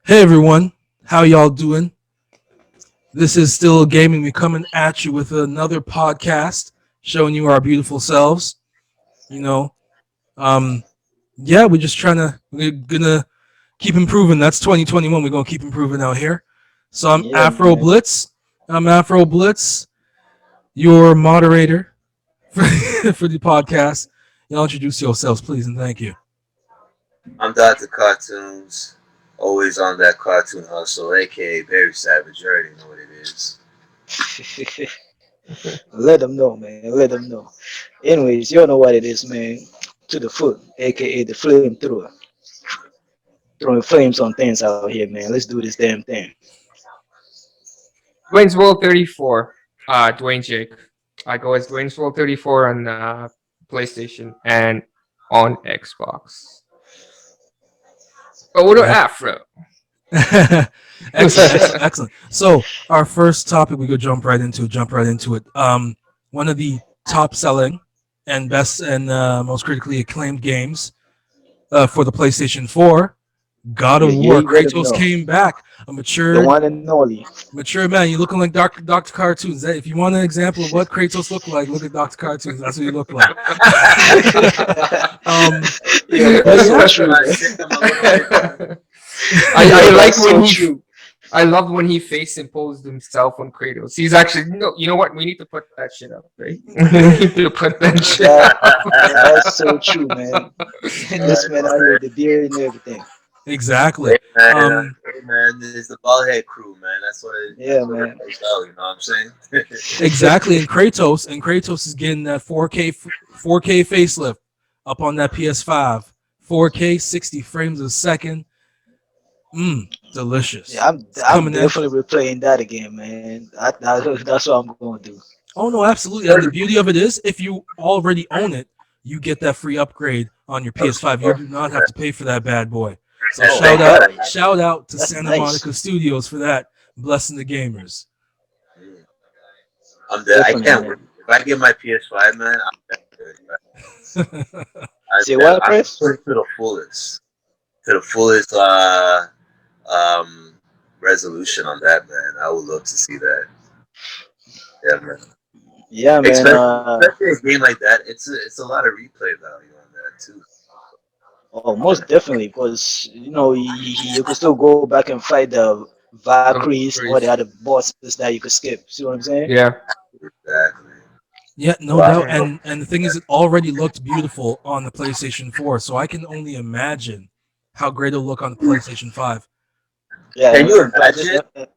Hey everyone, how y'all doing? This is Still Gaming. We coming at you with another podcast showing you our beautiful selves. You know, um, yeah, we're gonna keep improving. That's 2021. We're gonna keep improving out here. So I'm Yeah, Afro man. Blitz. I'm Afro Blitz, your moderator for, for the podcast. Y'all introduce yourselves, please, and thank you. I'm Dr. Cartoons, always on that cartoon hustle, aka Barry Savage. You already know what it is. Let them know, man. Let them know. Anyways, you all know what it is, man. To the foot, aka the flamethrower. Throwing flames on things out here, man. Let's do this damn thing. Dwayne's World 34. Dwayne Jake. I go as Dwayne's World 34 on PlayStation and on Xbox. Go to Right. Afro. Excellent. So our first topic, we could jump right into it. One of the top selling and best and most critically acclaimed games for the PlayStation 4, God of Yeah, War. you let them Kratos know. came back, a The one and only. mature man. You looking like Doctor Cartoons. If you want an example of what Kratos looked like, look at Doctor Cartoons. That's what he looked like. um, Yeah, man. but That's so yeah, true, man. Sick him a little bit, man. I Yeah, like that's when so he. true. I love when he face imposed himself on Kratos. He's actually no. You know what? We need to put that shit up, right? We need to put that shit That up. that's so true, man. This Right, man out here right. with the beard and everything. exactly. Hey man, Um, hey man, this is the ballhead crew, man. Yeah, That's what it man. plays out. You know what I'm saying? exactly. And Kratos is getting that 4K facelift up on that PS5. 4K, 60 frames a second. Delicious. Yeah, I'm It's I'm coming in. definitely replaying that again, man. That's what I'm going to do. Oh no, absolutely. And the beauty of it is, if you already own it, you get that free upgrade on your PS5. You do not have to pay for that bad boy. So Oh, Oh hell yeah, shout out to that's Santa nice. Monica Studios for that, blessing the gamers. mm. I Definitely, can't man. wait. If I get my PS5, man, I'm that good. Say what, I Chris? put it to the fullest, um, resolution on that, man. I would love to see that. Yeah, man. Yeah, man. Especially a game like that, it's a lot of replay value on that too. Oh, most definitely, because you could still go back and fight the Valkyries or the Crazy. other bosses that you could skip. See what I'm saying? Yeah. Exactly. Yeah, no Wow. doubt. And the thing is, it already looked beautiful on the PlayStation 4, so I can only imagine how great it'll look on the PlayStation 5. Yeah, Can you and plus this, imagine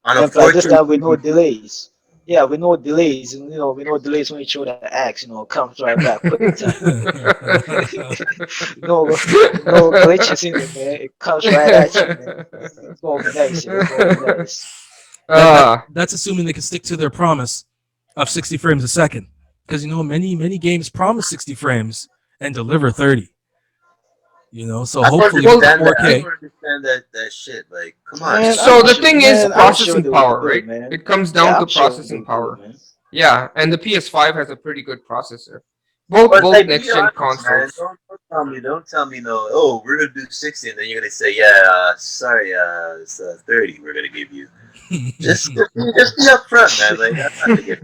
on a and plus this 4K time with no TV? delays. Yeah, with no delays, and with no delays when you show the axe, it comes right back quick time. no, no glitches in it, man. It comes right at you, man. It's gonna be nice, yo. It's gonna be nice. That's assuming they can stick to their promise of 60 frames a second, because many games promise 60 frames and deliver 30. So I don't hopefully with well, the understand that. I 4K. don't understand that shit. Like, come on. Man, so I'm the sure, thing is man. I'm sure processing they will power, do it, right? man. It comes down Yeah, to I'm sure processing they'll do it, power. man. Yeah, and the PS5 has a pretty good processor. Both But both like, next be gen honest, man. consoles. Don't tell me no. Oh, we're gonna do 60, and then you're gonna say, yeah, sorry, it's 30. We're gonna give you. Just be upfront, man. Like, I'm not gonna get.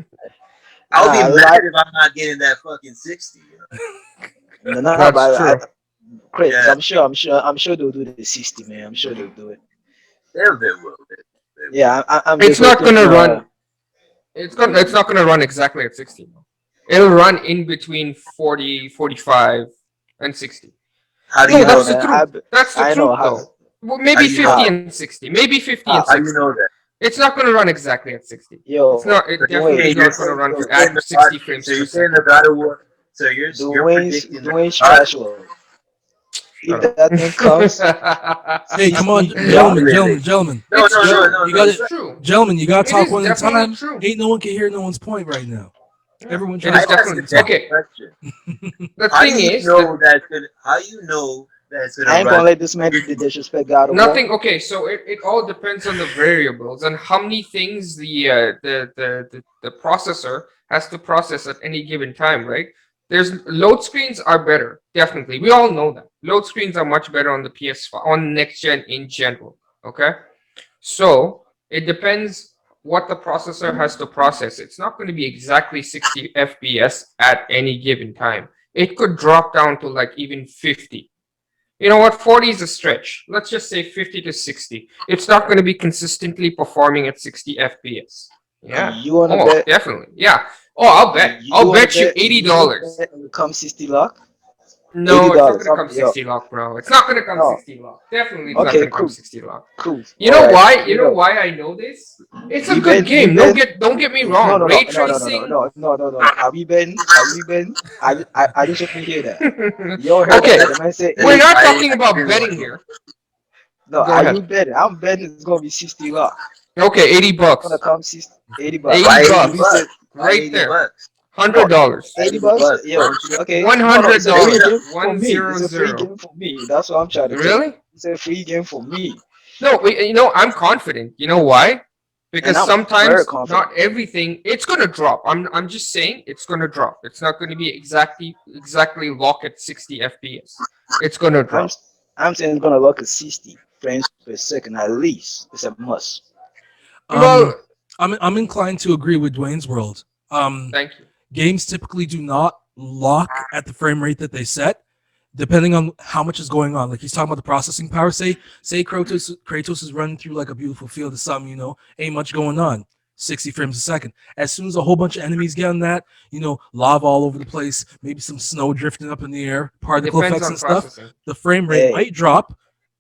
I'll be Nah, mad if I'm not getting that fucking 60. nah, That's but true. Chris, Yeah, I'm sure they'll do the 60, man. I'm sure they'll do it. they will. They will. Yeah, I'm It's just not hoping. gonna run. It's not gonna run exactly at 60. It'll run in between 40, 45, and 60. How do No, you Yeah, know that's the that? man. truth. That's the I know truth, how. though. Well, How maybe do you know 50 How? that? and 60. Maybe 50 and How? How do you 60. know that? It's not gonna run exactly at 60. It's Yo, not. It So definitely is Dwayne, not gonna run you're saying at the 60 so frames per you're saying the second. God of War. So you're predicting that Dwayne's God. trash world. Shut If up. that thing comes, Hey, come on, Wait, gentlemen, wait, gentlemen, wait. gentlemen. No, It's no, no, true. no, You no. got It's to, true. gentlemen, you got to It talk is one at a definitely time. true. Ain't no one can hear no one's point right now. Yeah, Everyone it trying is to I talk asked at a definitely the same. different okay. question. The How do thing you is that know that's gonna? How you know that it's gonna I ain't gonna run? let this man disrespect God of War. nothing. Okay, so it all depends on the variables and how many things the processor has to process at any given time, right? There's load screens are better, definitely. We all know that load screens are much better on the PS5 on next gen in general. Okay, so it depends what the processor has to process. It's not going to be exactly 60 FPS at any given time. It could drop down to like even 50. You know what? 40 is a stretch. Let's just say 50 to 60. It's not going to be consistently performing at 60 FPS. Yeah. You wanna Oh, bet? definitely. Yeah. Oh, I'll bet. You I'll wanna bet you bet? You wanna $80. bet when it comes 60 lock? eighty No, it's not dollars. going to come Yo, 60 lock, bro. It's not going to come no. 60 lock. Definitely it's not Okay, going to come cool, 60 lock. cool. You All know right. why? You You know know, why I know this? It's a we good bet. We game. bet. Don't get me No, wrong. no, no, Ray no, no, no, no, tracing. no, no, no, no. Are we betting? Are we betting? I just want to hear that. You all heard Okay, that? The man said we're 80. not I talking agree about with betting you. here. No, Go are you ahead. betting? I'm betting it's gonna be 60 lock. Okay, 80 It's gonna bucks. come 60, 80 bucks. 80 Why 80 We bucks. said bucks? Why Right 80 there. bucks? no, $100. 80 80 bucks. bucks. Why Yo, don't you just okay. No, no, it's a straight free $100. up? game for me. It's a free 100. game for me. That's what I'm trying to tell you. Really? It's a free game for me, No, I'm confident. You know why? and Because I'm very sometimes confident. not everything it's gonna drop. I'm just saying it's gonna drop. It's not gonna be exactly lock at 60 FPS. It's gonna I'm drop. I'm saying it's gonna look at 60 frames per second at least. It's a must. Um, Well, I'm inclined to agree with Dwayne's world. thank you. Games typically do not lock at the frame rate that they set, depending on how much is going on. Like he's talking about the processing power. Say Kratos is running through like a beautiful field of something, ain't much going on. 60 frames a second. As soon as a whole bunch of enemies get on that, lava all over the place, maybe some snow drifting up in the air, It particle depends effects on and stuff, processing. the frame rate Hey,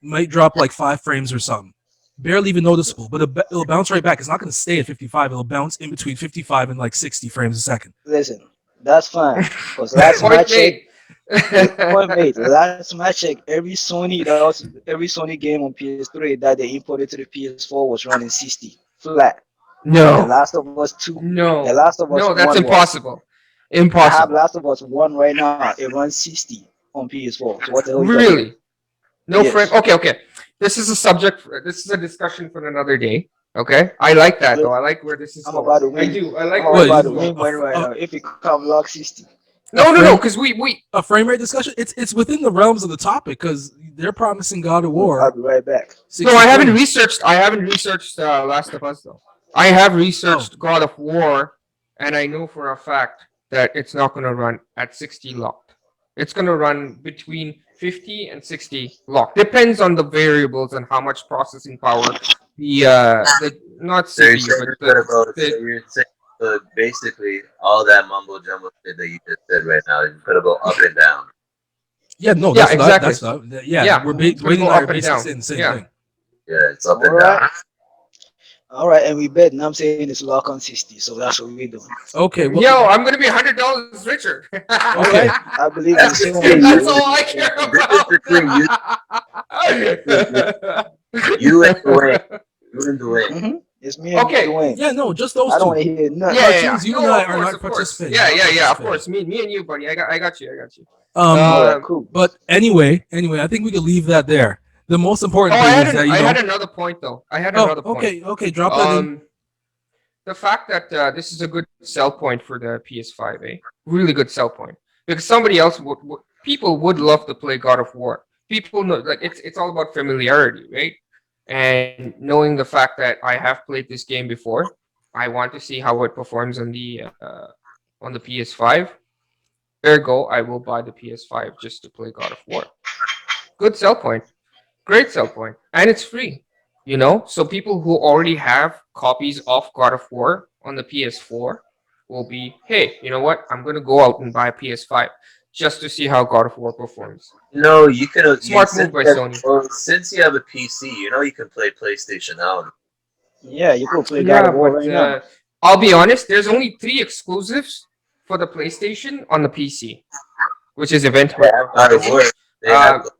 might drop like 5 frames or something. Barely even noticeable, but it'll bounce right back. It's not going to stay at 55. It'll bounce in between 55 and like 60 frames a second. listen, that's fine. Cause last time I Point checked, made. point made. Last time I checked, every Sony game on PS3 that they imported to the PS4 was running 60 flat. The No. Last of Us 2, The No. Last of Us No, that's 1 was. impossible. I have Impossible. Last of Us 1 right now. It runs 60 on PS4. So what the hell are you talking about? Really? No frame. Yes. Okay, okay. This is a subject. This is a discussion for another day. Okay, I like that though. Look, I like where this is I'm going. about to I win. do. I I'm like where about this What? to is win going. one right now. If it come lock 60. A No, frame because we. a frame rate discussion? It's within the realms of the topic because they're promising God of I'll War be right back. 60 No, I haven't frames. researched. I haven't researched Last of Us though. I have Oh, researched God of War, and I know for a fact that it's not going to run at 60 locked. It's going to run between 50 and 60 locked. Depends on the variables and how much processing power the not So you're CPU saying but you put about, the so you're saying, so basically all that mumbo jumbo shit that you just said right now, you put about up and down. yeah, no, yeah, that's not. exactly. That's not. Yeah, Yeah, Hmm. it's going to Wayne go and I are up and basically down. saying the same Yeah. thing. Yeah, it's up All and down. right. All right. And we bet. And I'm saying it's lock on 60. So that's what we're doing. Okay, well, Yo, I'm going to be $100 richer. All okay. right. I believe you. That's Same between with That's you. you. all I Same care with This is between you. You and Dwayne. You and you. Dwayne. It's me and Okay. Dwayne. Yeah, no, just those I don't two. want to hear nothing. Cartoons, you and No, I of are course, not of course. participating. Yeah, Not yeah, yeah. Of participating. course. Me and you, buddy. I got you. I got you. All right. Um. Cool. But anyway, I think we could leave that there. The most Oh, important thing is that I had another point though. I had Oh, another point. okay, drop that in. The fact that this is a good sell point for the PS5, eh? Really good sell point because somebody else people would love to play God of War. People know like it's all about familiarity, right? And knowing the fact that I have played this game before, I want to see how it performs on the PS5. Ergo, I will buy the PS5 just to play God of War. Good sell point. Great sell point. And it's free. So people who already have copies of God of War on the PS4 will be, hey, you know what? I'm going to go out and buy a PS5 just to see how God of War performs. No, you can. Smart move by Sony. Since you have a PC, you can play PlayStation now. Yeah, you could play God Yeah, of War but right now. I'll be honest, there's only 3 exclusives for the PlayStation on the PC, which is Event They have God of Horizon. War. They Uh, have.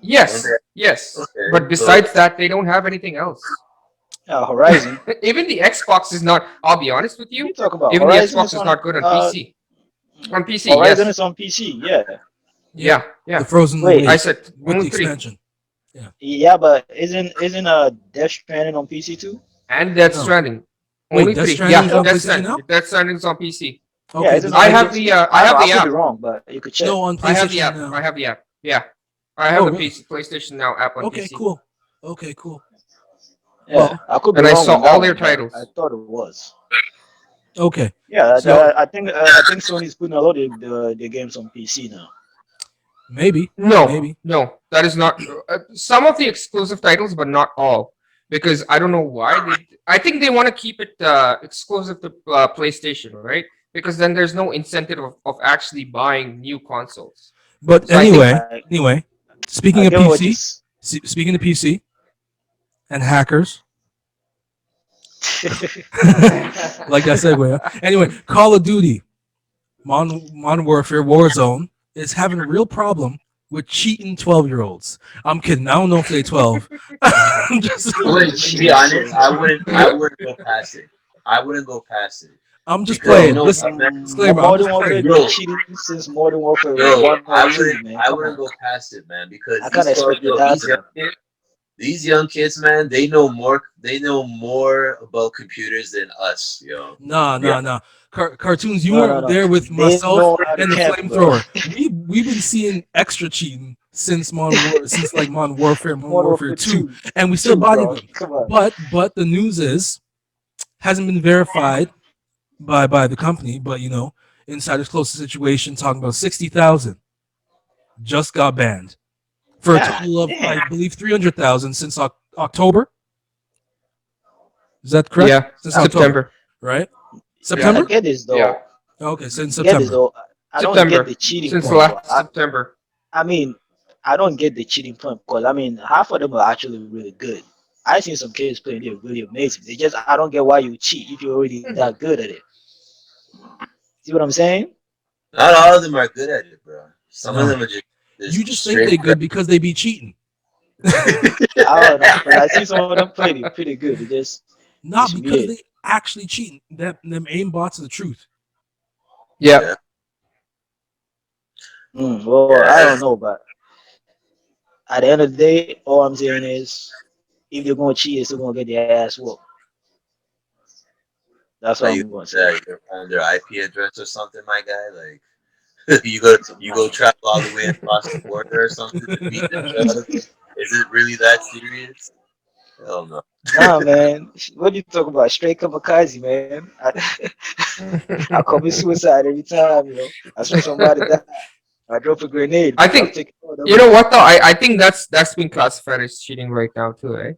yes, yes. Okay, But so besides that, they don't have anything else. Horizon. Even the Xbox is not. I'll be honest with What are you. you talking about? Even the Horizon Xbox is is on. not good on PC. On PC, Horizon yes. is on PC. Yeah. Yeah, yeah. The Frozen Wait, I Wave said with only the 3. expansion. Yeah, but isn't Death Stranding on PC too? And Death No. Stranding. Wait, Only Death 3. Stranding's Yeah, on So Death PlayStation Stranding. now? Death Stranding's on PC. yeah, Okay, it's does on I that have mean PC. the I know I could app. be wrong, but you could check. no on I have the PlayStation app. now? I have the app. Yeah. I have Oh, the really? PC PlayStation Now app on Okay, PC. cool. Okay, cool. Yeah, Well, I could be and I wrong saw on that all their one, but I titles. thought it was. okay. Yeah, So I think Sony's putting a lot of the games on PC now. maybe, No, maybe. no, that is not some of the exclusive titles, but not all, because I don't know why they. I think they want to keep it exclusive to PlayStation, right? Because then there's no incentive of actually buying new consoles. But So I think, anyway, I speaking of get what you. PC, speaking of PC and hackers, like that segue. Huh? Anyway, Call of Duty, Modern Warfare, Warzone is having a real problem with cheating 12-year-olds. I'm kidding. I don't know if they 12. I'm just, Wait, to be honest, I wouldn't go past it. I wouldn't go past it I'm just because you playing. know Bro, Listen, what, man. disclaimer. I'm Modern just Warfare playing. been Yo, cheating since Modern Warfare yo, 1 or 2, man. I Come wouldn't on. go past it, man, because I kind of expected that. these young kids, man, they know more about computers than us, yo. Nah, To be nah, honest. nah. Cartoons, you No, no, weren't no. there with They myself know how to and the camp, bro. flamethrower. We've been seeing extra cheating since since like Modern Modern Warfare Warfare 2, 2, and we still 2, body bro. them. Come on. But the news is hasn't been verified by the company, but insiders close to the situation talking about 60,000 just got banned for a God total of damn. I believe 300,000 since October. Is that correct? yeah, Since I, October, September. right? Yeah, I September? get this yeah, though. Okay, since Get this September. though. I don't get the September. cheating Since point, but last September. I mean, I don't get the cheating point because I mean, half of them are actually really good. I seen some kids playing; they're really amazing. They just I don't get why you cheat if you're already that good at it. See what I'm saying? Not all of them are good at it, bro. Some of No, them are you just just think straight. they good because they be cheating. I don't know, but I see some of them playing it pretty good. It just Not it's because weird. they actually cheating. Them aim bots are the truth. Yeah, Yeah, Well, I yeah. don't know, but at the end of the day, all I'm saying is if they're gonna cheat, they're still gonna get their ass whooped. That's what Like I'm gonna say. you can find their IP address or something, my guy. Like So, you go travel all the way across the border or something to beat the drug. Is it really that serious? Hell no. nah, man. What you talk about? Straight kamikaze, man. I commit suicide every time, I saw somebody die. I drop a grenade, I but I'm think taking all the you know way. what though. I think that's been classified as cheating right now too, eh?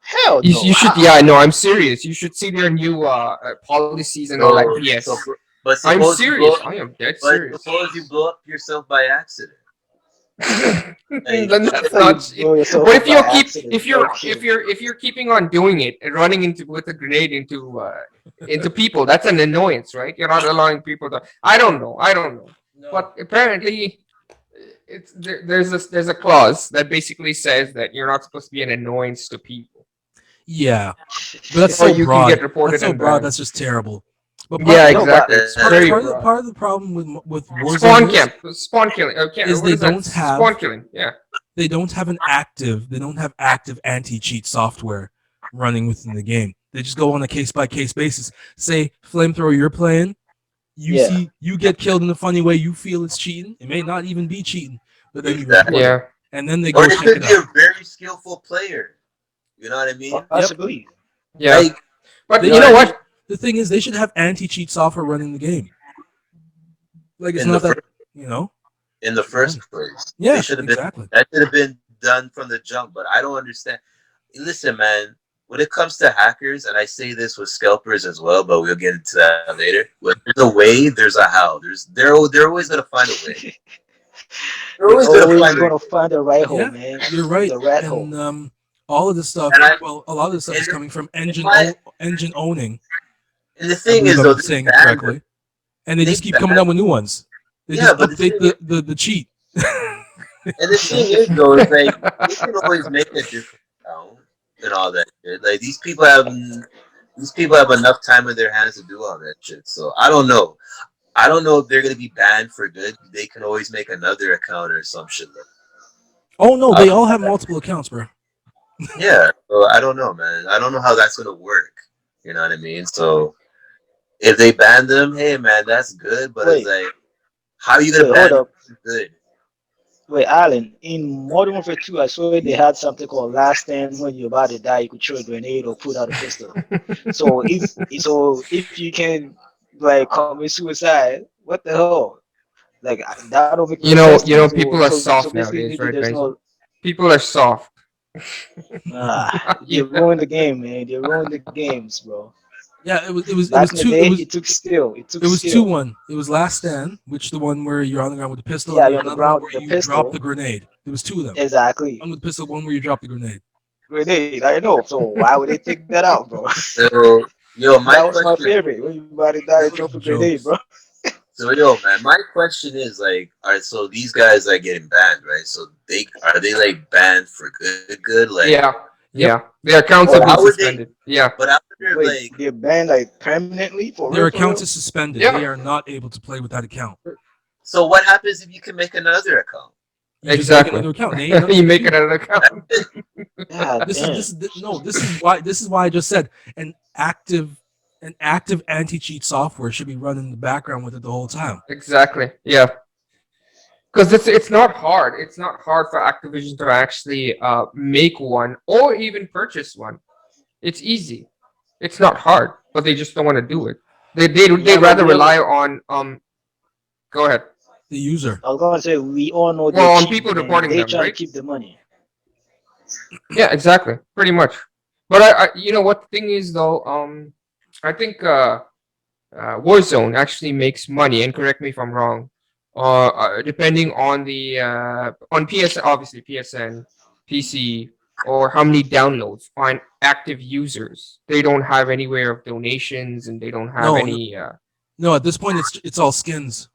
Hell You no. should, yeah, no, I'm serious. You should see their new policies and all that So, BS. but I'm suppose you blow, serious. I am dead but serious. suppose you blow up yourself by accident. Like, Then that's How you not cheating. blow yourself What up if by you keep accident? No kidding. if you're keeping on doing it and running into with a grenade into people? That's an annoyance, right? You're not allowing people to. I don't know. I don't know. No. But apparently, there's a clause that basically says that you're not supposed to be an annoyance to people, Yeah, but that's or so you can broad. get That's reported so and broad. banned. That's just terrible. But Yeah, No, but exactly. It's very broad. part of the problem with Spawn Warzone camp, spawn killing. Okay, is what they is that? don't Spawn have killing. Yeah. active anti cheat software running within the game. They just go on a case by case basis. Say flamethrower you're playing, you yeah. see you get killed in a funny way, you feel it's cheating. It may not even be cheating, but then you report exactly. it, Yeah. and then they Or go it check could it be out. a very skillful player. You know what I mean? Yep, Possibly. Yeah. Like, But you they know you what know I should. mean? what? The thing is, they should have anti cheat software running the game. Like it's In the not that first you know. in the first Funny. place, they Yeah, should have been exactly. that should have been done from the jump. But I don't understand. Listen, man. When it comes to hackers, and I say this with scalpers as well, but we'll get into that later. When there's a way, there's a how. They're always gonna find a way. They're They're always gonna always find a way. gonna find the right hole, Yeah, man. you're right. The rat And hole. all of the stuff, And I well, a lot of the stuff is and coming from in my engine owning. and the I thing believe is I'm though, they saying it banned them. correctly. And they They just keep coming banned. out with new ones. They Yeah, just but the update thing is, the cheat. and the thing is though, is like they can always make a different sound and all that shit. Like these people have enough time in their hands to do all that shit. So I don't know. I don't know if they're gonna be banned for good. They can always make another account or some shit. Oh no, they Uh, all have multiple accounts, bro. yeah. So I don't know, man. I don't know how that's gonna work. You know what I mean? So if they ban them, hey man, that's good. But it's Wait, like, how are you gonna wait, hold ban them up. for good? Wait, Alan, in Modern Warfare 2, I saw they had something called Last Stand. When you're about to die, you could throw a grenade or put out a pistol. So if you can like commit suicide, what the hell? Like that don't make no sense to me. So People are so soft basically, nowadays, maybe right, there's guys? no. People are soft. They Yeah. ruined the game, man. They ruined the games, bro. Yeah, it Back was in the two day, it took skill. It took it was two skill. one. It was Last Stand, which the one where you're on the ground with the pistol, and Yeah, there you're was on the another one ground where with the you drop the pistol. grenade. There was two of them. Exactly. One with the pistol, one where you drop the grenade. Grenade. I know. So why would they take that out, bro? So, yo, That my was my question. favorite. When you about to die, Those drop are a grenade, bro. jokes. So, yo, man, my question is like, all right, so these guys are getting banned, right? So they like banned for good, like, Yeah. Yep, Yeah. Their accounts but have Wait, been how would they? suspended. Yeah. But how would they wait. like? They're banned like permanently for real, their for account real. is suspended. Yeah. They are not able to play with that account. So what happens if you can make another account? You just make Exactly. another account, name another You make it computer. an account. God This damn. is no. This is why I just said an active anti cheat software should be running in the background with it the whole time. Exactly. Yeah. Because it's not hard. It's not hard for Activision to actually make one or even purchase one. It's easy. It's not hard, but they just don't want to do it. They Yeah, but rather we all. rely on Go ahead. The user. I was gonna say we all know they're Well, on cheating, people man. reporting They them, trying to right? keep the money. Yeah, exactly. Pretty much. But you know what the thing is though? I think Warzone actually makes money, and correct me if I'm wrong. Depending on the on PS, obviously PSN, PC, or how many downloads on active users. They don't have anywhere of donations, and they don't have No, no, any. no. At this point, it's all skins.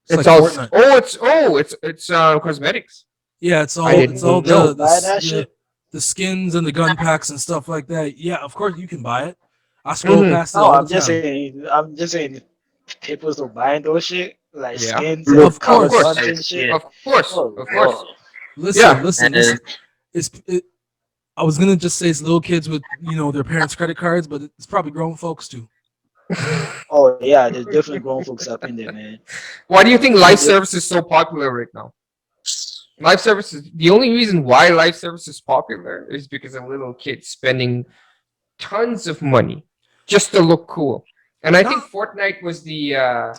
It's It's like all. Fortnite. It's cosmetics. Yeah, I Oh, it's you all didn't you know. could buy that shit? the skins and the gun packs and stuff like that. Yeah, of course you can buy it. I scroll Hmm. past it No, all the I'm just time. saying. I'm just saying. People still buying those shit like Yeah. skins Look, and Of Of color course. guns like and course. shit. shit, Of course. Oh Of course. lord. Listen, Yeah. listen, and listen. I was gonna just say it's little kids with their parents' credit cards, but it's probably grown folks too. Oh yeah, there's definitely grown folks up in there, man. Why do you think They, live they, service is so popular right now? Live services. The only reason why live service is popular is because of little kids spending tons of money just to look cool. And I think Not Fortnite was the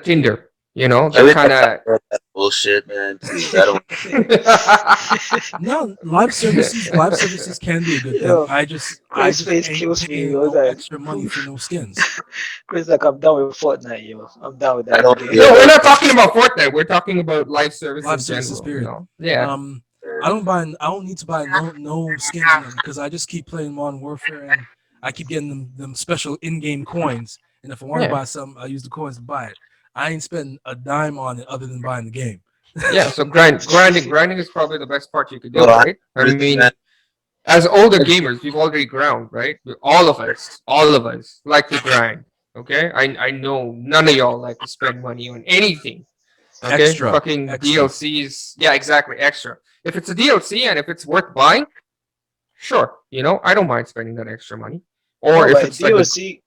Tinder. You know can that we kind not talk of. about that bullshit, man? Please, I don't. no live services can be a good thing. Yo, I Chris just face ain't kills me. paying I was no like, extra money for no skins. Chris like I'm done with Fortnite, yo. I'm done with I that don't game. No, we're feel. not talking about Fortnite. We're talking about live service Live in services, general. You period. know. Yeah. Um, I don't need to buy no skins in them because I just keep playing Modern Warfare and I keep getting them special in game coins. And if I want to Yeah. buy something, I use the coins to buy it. I ain't spending a dime on it other than buying the game. Yeah. So grinding is probably the best part you could do, Well, right? I honestly, man, mean, as older gamers, we've already ground, right? All of us like to grind. Okay, I know none of y'all like to spend money on anything. Okay, Extra, fucking extra. DLCs. Yeah, exactly. Extra. If it's a DLC and if it's worth buying, sure. You know, I don't mind spending that extra money. I Or know, if but a it's like the DLC.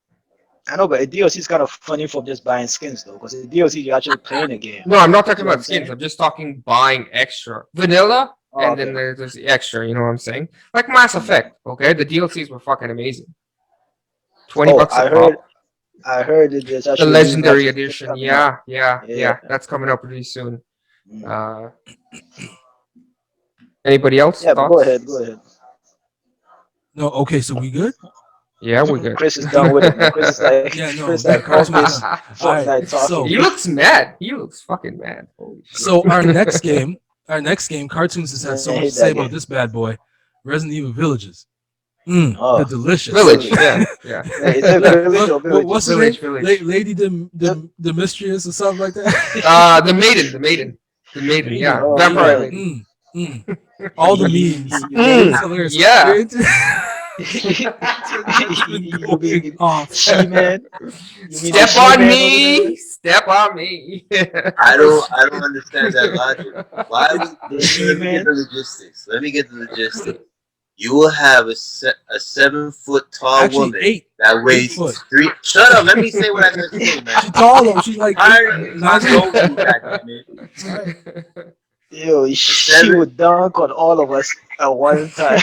I know, but a DLC is kind of funny from just buying skins though, because the DLC you're actually playing the game. no, I'm not See talking what I'm about skins. saying? I'm just talking buying extra vanilla, Oh, and then okay. there's the extra. You know what I'm saying? Like Mass Mm. Effect. Okay, the DLCs were fucking amazing. 20 Oh, bucks a pop. I heard that there's The actually a new Mass legendary Effect edition. coming out. Yeah, yeah, Yeah. yeah. That's coming up really soon. Mm. Uh, Anybody else Yeah, but go thoughts? ahead, go ahead. No, okay, so we good? Yeah, we're good. Chris is done with it, man. Chris is like, Yeah, Chris no, like, the fuck cartoon is this done. All right, Fortnite talking. so He looks mad. He looks fucking mad. Holy shit. so our next game, Cartoons has had Man, so I much to hate say that about game. this bad boy, Resident Evil Villages. The Oh, delicious. Village. Village. Yeah, yeah. Wait, is it Village or What's the Villages? name? Village, village. Lady The, the Mistress or something like that. The maiden, the maiden, the maiden. Maiden. Yeah, oh vampire yeah. Mm, lady. mm, mm. All the memes. You made It's it. hilarious. Yeah. Internet's been You going mean off. She-Man? You mean the Step on She-Man over there? me. Step on me. I don't understand that logic. Why It's would The let me get She-Man? the logistics? Let me get the logistics. You will have a 7 foot tall actually woman eight. that weighs 8 foot. three. Shut up. Let me say what I gotta say, man. She tall though. She's like I eight, already 9 told feet. you, goddammit. All right. Yo, A she seven. would dunk on all of us at one time.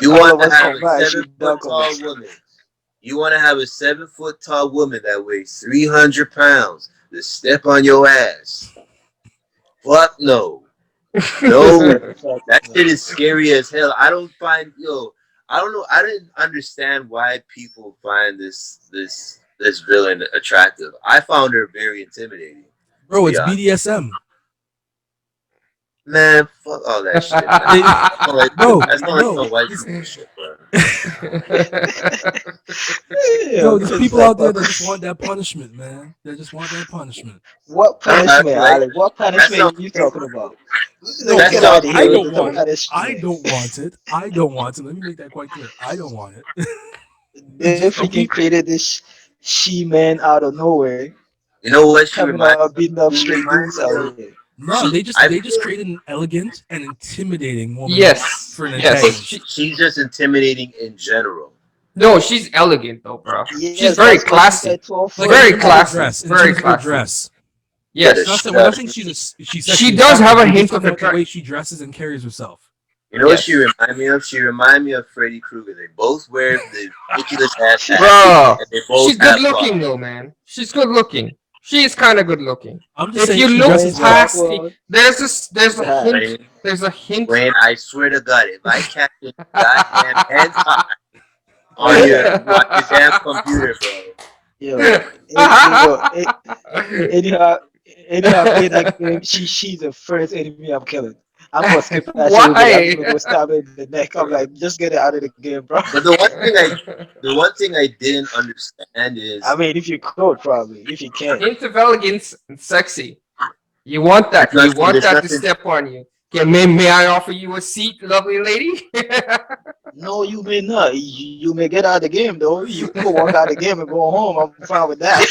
You All want of to us have a combined, seven she'd foot dunk on tall us. woman. You want to have a 7 foot tall woman that weighs 300 pounds to step on your ass. Fuck no. No. Fuck That no. shit is scary as hell. I don't find I don't know. I didn't understand why people find this villain attractive. I found her very intimidating, to Bro, be it's honest. BDSM. Man, fuck all that shit, man. They, bro, That's not like no, some white this, people shit, bro. Yeah, bro, there's it's people like, out there that just want that punishment, man. They just want that punishment. what All right, punishment, like Alex? What that punishment sounds you talking painful. about? No, Get That no, out sounds of I here with don't the want painful. it. I punishment. don't want it. I don't want it. Let me make that quite clear. I don't want it. It's They just some freaking people. created this she-man out of nowhere, You know what she coming reminds out me of? beating up She straight reminds dudes me out of here. No, I they just feel created an elegant and intimidating woman Yes, for an no, yes. antagonist. She she's just intimidating in general. no, she's elegant though, bro. She's Yes, very that's what she said classy, to her Like in very friend. terms of her classy, dress, in very terms of her classy. dress. Get the Yes, shit We're out not of saying here. she's she sexually does have attractive. a We're just hint of talking about the way attract. she dresses and carries herself. You know what she Yes, remind me of? She remind me of Freddy Krueger. They both wear the ridiculous ass hats, bro. and they both She's good have claws. looking though, man. She's good looking. She is kind of good looking. I'm just If saying you she look dresses When's well. that past, was? there's a God. hint. Wayne, There's a hint. Wayne, I swear to God, if I catch this goddamn hentai Oh on man, your damn computer, bro. yo, anyhow, anyhow, I play that game. She's the first enemy I'm killing. I'm gonna skip that shit over there. I'm Why? gonna go stab her in the neck. I'm like, just get it out of the game, bro. But the one thing I didn't understand I is mean, if you could, probably, if you can. Hint of elegance and sexy. You want that. You want there's that to nothing. step on you. Okay, may I offer you a seat, lovely lady? No, you may not. You may get out of the game though. You could walk out of the game and go home. I'm fine with that.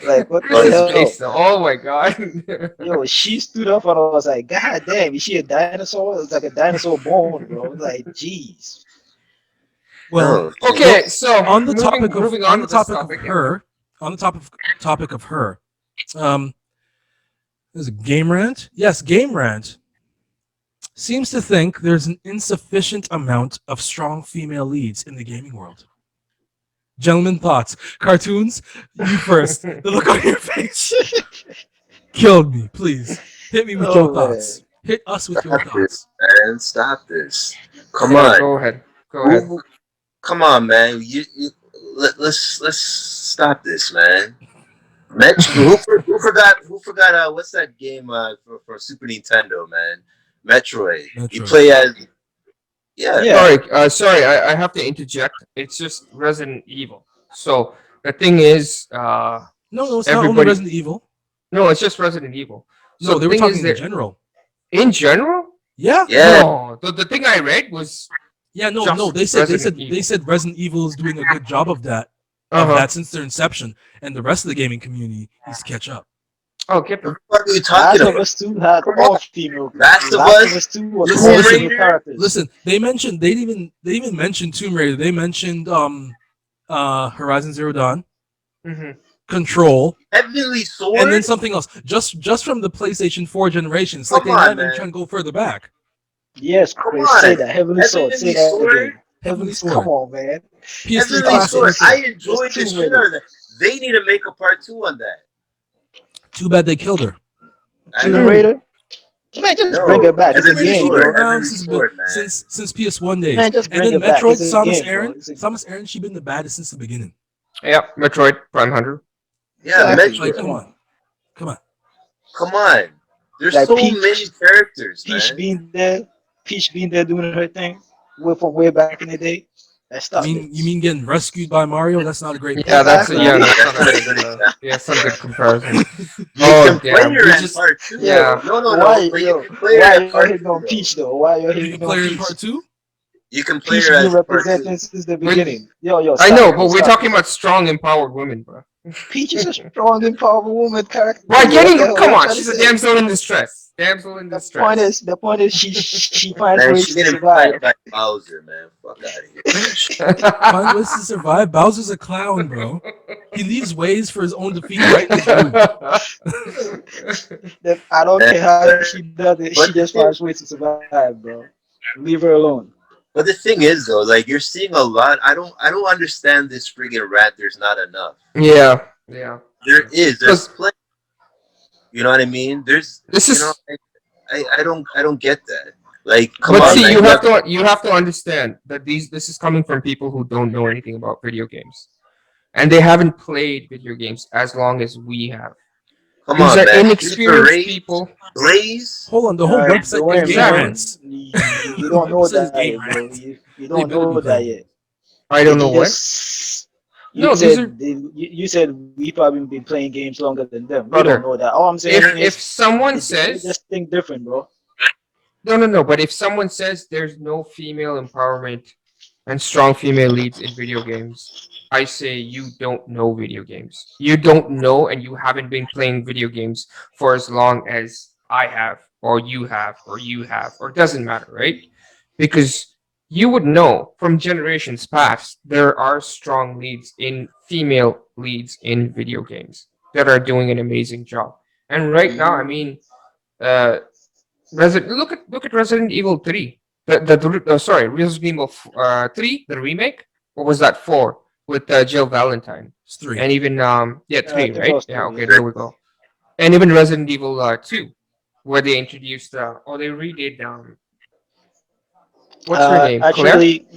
Like, what This the is But hell? based on. Oh my god. Yo, she stood up and I was like, God damn, is she a dinosaur? It's like a dinosaur bone, bro. It's like, jeez. Well, no, well, Okay, so moving on on to the this topic of topic. Yeah. her, on the topic of her, um, there's a game rant. Yes, game rant seems to think there's an insufficient amount of strong female leads in the gaming world. Gentlemen, thoughts, cartoons. You first. The look on your face killed me. Please hit me with your Oh man. thoughts. Hit us with your stop this, thoughts. man. Stop this. Come Yeah, on. go ahead. Go ahead. Who? Come on, man. Let's stop this, man. Who forgot what's that game for Super Nintendo, man? Metroid. You Metroid. play as yeah. Yeah. Sorry, I have to interject. It's just Resident Evil. So the thing is, No, no, it's not only everybody. Resident Evil. No, it's just Resident Evil. So No, the they were thing is talking in that general. in general, Yeah. Yeah. no, the thing I read was Yeah, no, no. just Resident They Evil. said Resident Evil is doing a good job Uh huh. since their inception, and the rest of the gaming community needs to catch up. Okay. What the fuck are you talking Last of about? Us 2 had Come all on. female. Last of Last of Us, Us 2 was Listen, all Tomb listen, female Raider. characters. listen. They even mentioned Tomb Raider. They mentioned Horizon Zero Dawn, Hmm. Control, Heavenly and then Sword. something else. Just from the PlayStation 4 generation. It's like Come they're not on, even man. trying to go further back. Yes, Come Chris, say on. that. Heavenly Sword, say Heavenly that Sword. again. Heavenly Come Sword, on, man. PS3 Heavenly Stop classic. Sword. this. I It's enjoyed the too shit many. out of that. They need to make a part 2 on that. Too bad they killed her. I Tomb know. Raider. Man, just bring No, it back. It's a Tomb Raider, Heavenly she game, been Sword. bro. around Heavenly Sword, man. since PS1 days, Man, just and bring then it back. It's Metroid, a game, bro. Samus Aran, she been the baddest since the beginning. Yeah, Metroid Prime Hunter. Yeah, Exactly. Like, Metroid. come on, come on. Come on. There's Like so many characters, Peach man. being there, Peach being there doing her thing, from way back in the day. Like, stop You this. mean getting rescued by Mario? That's not a great Yeah, that's Exactly. yeah, Exactly. that's not That's a not a good. good example. Yeah, it's not a good comparison. You Oh can play damn, her we at just part 2. Yo, yeah. No. But you can play her why at you part hitting 2, on though. Peach though? Why you You hitting can on play her in Peach? part two. You can play Peach her been as part 2. representing since the We, beginning. Yo, I know, stop but it, we're stop talking it. about strong, empowered women, bro. Peach is a strong and powerful woman character. Why What the getting? hell are Come you on, trying to she's a say? damsel in distress. Damsel in distress. The point is she finds Man, ways she to getting played survive. by Bowser, man. Fuck out of here with that shit. Find ways to survive. Bowser's a clown, bro. He leaves ways for his own defeat right in his room. I don't Man, care how she does it. She but just finds ways to survive, bro. Leave her alone. but the thing is though, like you're seeing a lot. I don't understand this friggin' rat. There's not enough. Yeah, yeah. There is. There's Because plenty. You know what I mean? There's. this You know. is. I don't get that. Like, come But on, see, like you have to understand that this is coming from people who don't know anything about video games, and they haven't played video games as long as we have. come These on, are man. Fever inexperienced Ray, people. Blaze. Hold on, the whole Don't website is worry, Game man. Exactly. Rants. You The don't know website is that Game yet, bro. Rants. You They don't better know be that playing. yet. I They don't know what. just No, these are you said we probably been playing games longer than them. We don't brother. know that. All I'm saying If is someone they says just think different, bro. no, but if someone says there's no female empowerment and strong female leads in video games, I say you don't know video games. You don't know, and you haven't been playing video games for as long as I have, or you have, or it doesn't matter, right? Because you would know from generations past there are strong leads in female leads in video games that are doing an amazing job. And right now, I Mhm. mean, uh, look at Resident Evil 3. Sorry, Resident Evil 3, the remake. What was that for? With Jill Valentine, It's three. and even yeah, I 3, think I right? was Yeah, three. okay, Yeah. there we go. And even Resident Evil 2, where they introduced or they redid what's her Uh, name? Claire? actually,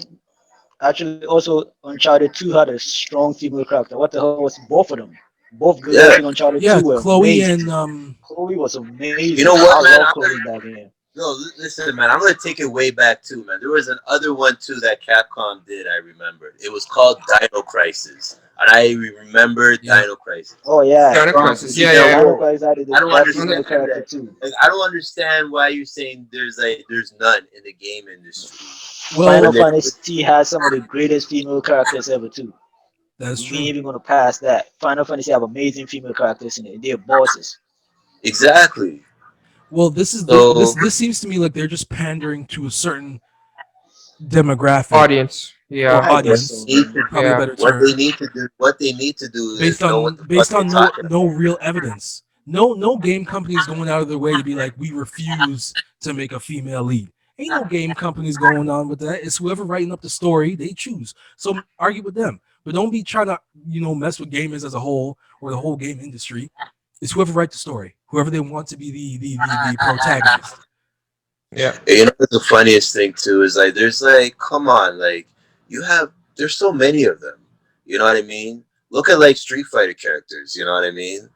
actually, also Uncharted 2 had a strong female character. What the hell was both of them? Both girls in Yeah. Uncharted 2 Yeah, were Chloe amazing. and Chloe was You amazing. know I what, man? love Chloe in that game. No, listen, man. I'm gonna take it way back too, man. There was another one too that Capcom did. I remembered. It was called Dino Crisis, and I remember yeah. Dino Crisis. Oh yeah, Dino Strong Crisis. Yeah, female yeah, Dino role. Crisis added I don't that yeah. female understand character that. too. Like, I don't understand why you're saying there's none in the game industry Final when Well, they Fantasy has some of the greatest female characters ever too. that's We ain't true. even gonna pass that. Final Fantasy have amazing female characters in it. They're bosses. exactly. Well, this is So this seems to me like they're just pandering to a certain demographic Audience. or Yeah, I guess so, audience, need man. to probably a yeah. better term, what they need to do based is know what on the fuck they're no talking about. no real evidence. No game companies going out of their way to be like, we refuse to make a female lead. Ain't no game companies going on with that. It's whoever writing up the story they choose. So argue with them, but don't be trying to mess with gamers as a whole or the whole game industry. It's whoever writes the story, whoever they want to be the protagonist. Yeah. And you know what the funniest thing too is like there's like come on like you have there's so many of them. You know what I mean? Look at like Street Fighter characters. You know what I mean?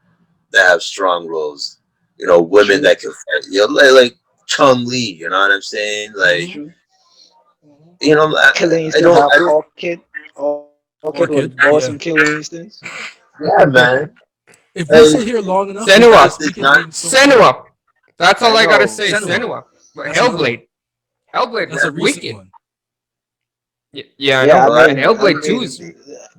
That have strong roles. You know, women True, that can fight. You know, like Chun Li. You know what I'm saying? Like Hmm. true. you know, Killer I Instinct don't. have I don't. Orchid. Orchid was Orchid, boss in yeah. Killer Instincts. Yeah, man. If we Like, sit here long enough, we Senua. not we this can not name so many. Senua. That's all I I gotta know. say. Senua, Senua. But that's another one. Hellblade. Hellblade That's was a recent wicked. one. Yeah, I Yeah, know. but And I Hellblade 2 mean, is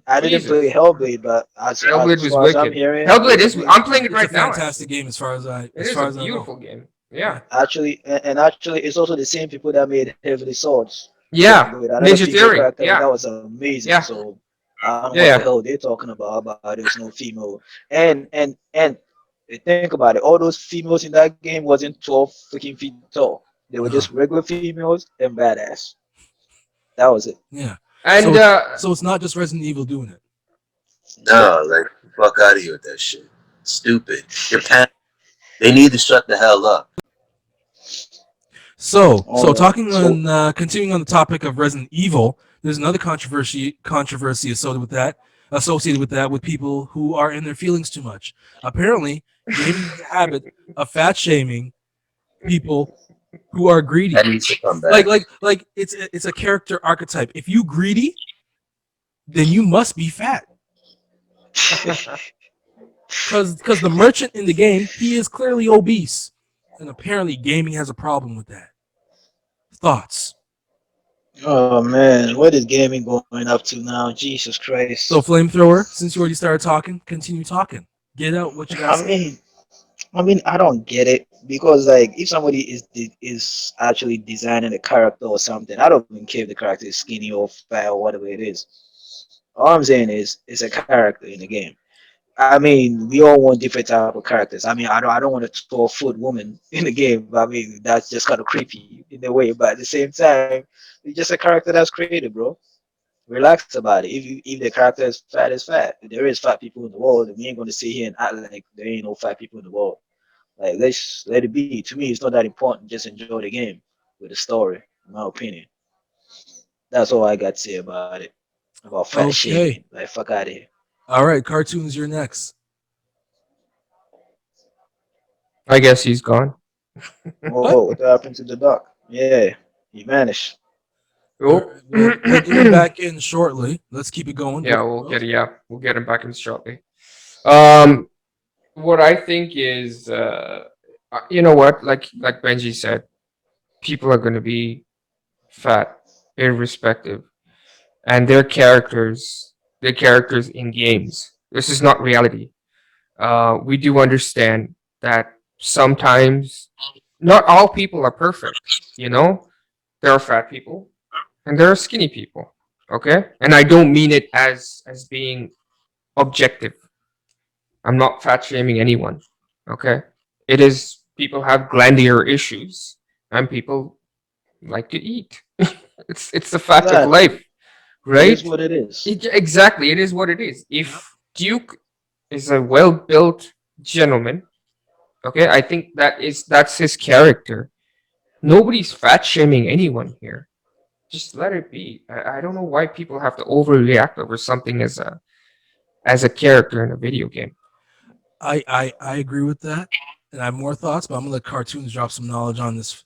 I didn't play Jesus. Hellblade, but Hellblade as was far as I'm wicked. hearing, it Hellblade was is. I'm amazing. playing it It's a right now. fantastic Actually, game it as is far a as I know. beautiful game. Yeah. Yeah, Actually, and actually, it's also the same people that made Heavenly Swords. yeah. Another Ninja female Theory. character, and that Yeah, was amazing. yeah, So I don't know yeah, what the yeah. hell they're talking about there's no female. And think about it, all those females in that game wasn't 12 freaking feet tall. They were just Uh-huh. regular females and badass. That was it. Yeah. And So it's not just Resident Evil doing it. Nope. no, like fuck out of here with that shit. Stupid. Japan. They need to shut the hell up. So All right. talking So on continuing on the topic of Resident Evil, there's another controversy associated with that with people who are in their feelings too much. Apparently, gaming has a habit of fat shaming people who are greedy. That needs to come Like back. like like it's a character archetype. If you greedy, then you must be fat. Because the merchant in the game, he is clearly obese, and apparently gaming has a problem with that. Thoughts? Oh man, what is gaming going up to now? Jesus So, Christ. flamethrower, since you already started talking, continue talking. Get out what you got to I say. mean, I don't get it because like if somebody is actually designing a character or something, I don't even care if the character is skinny or fat or whatever it is. All I'm saying is it's a character in the game. I mean, we all want different type of characters. I mean, I don't want a 12-foot woman in the game. I mean, that's just kind of creepy in a way. But at the same time, it's just a character that's created, bro. Relax about it. If the character is fat. If there is fat people in the world, then we ain't gonna sit here and act like there ain't no fat people in the world. Like let's let it be. To me, it's not that important. Just enjoy the game with the story. In my opinion, that's all I got to say about it. About fat shaming. Okay. Like fuck out of here. All right, cartoons, you're next. I guess he's gone. Whoa, What? what happened to the duck? Yeah, he vanished. All Oh. right, we'll get him back in shortly. Let's keep it going. Go Yeah, ahead, bros. we'll get him back in shortly. Um, what I think is, you know what, like Benji said, people are going to be fat, irrespective, and their characters in games. This is not reality. We do understand that sometimes not all people are perfect. You know, there are fat people and there are skinny people. Okay, and I don't mean it as being objective. I'm not fat shaming anyone. Okay, it is people have glandular issues and people like to eat. It's the fact of Exactly. life, It is right? what it is. Exactly, it is what it is. Yep. If Duke is a well-built gentleman, okay, I think that's his character. Nobody's fat shaming anyone here. Just let it be. I don't know why people have to overreact over something as a character in a video game. I agree with that, and I have more thoughts, but I'm gonna let cartoons drop some knowledge on this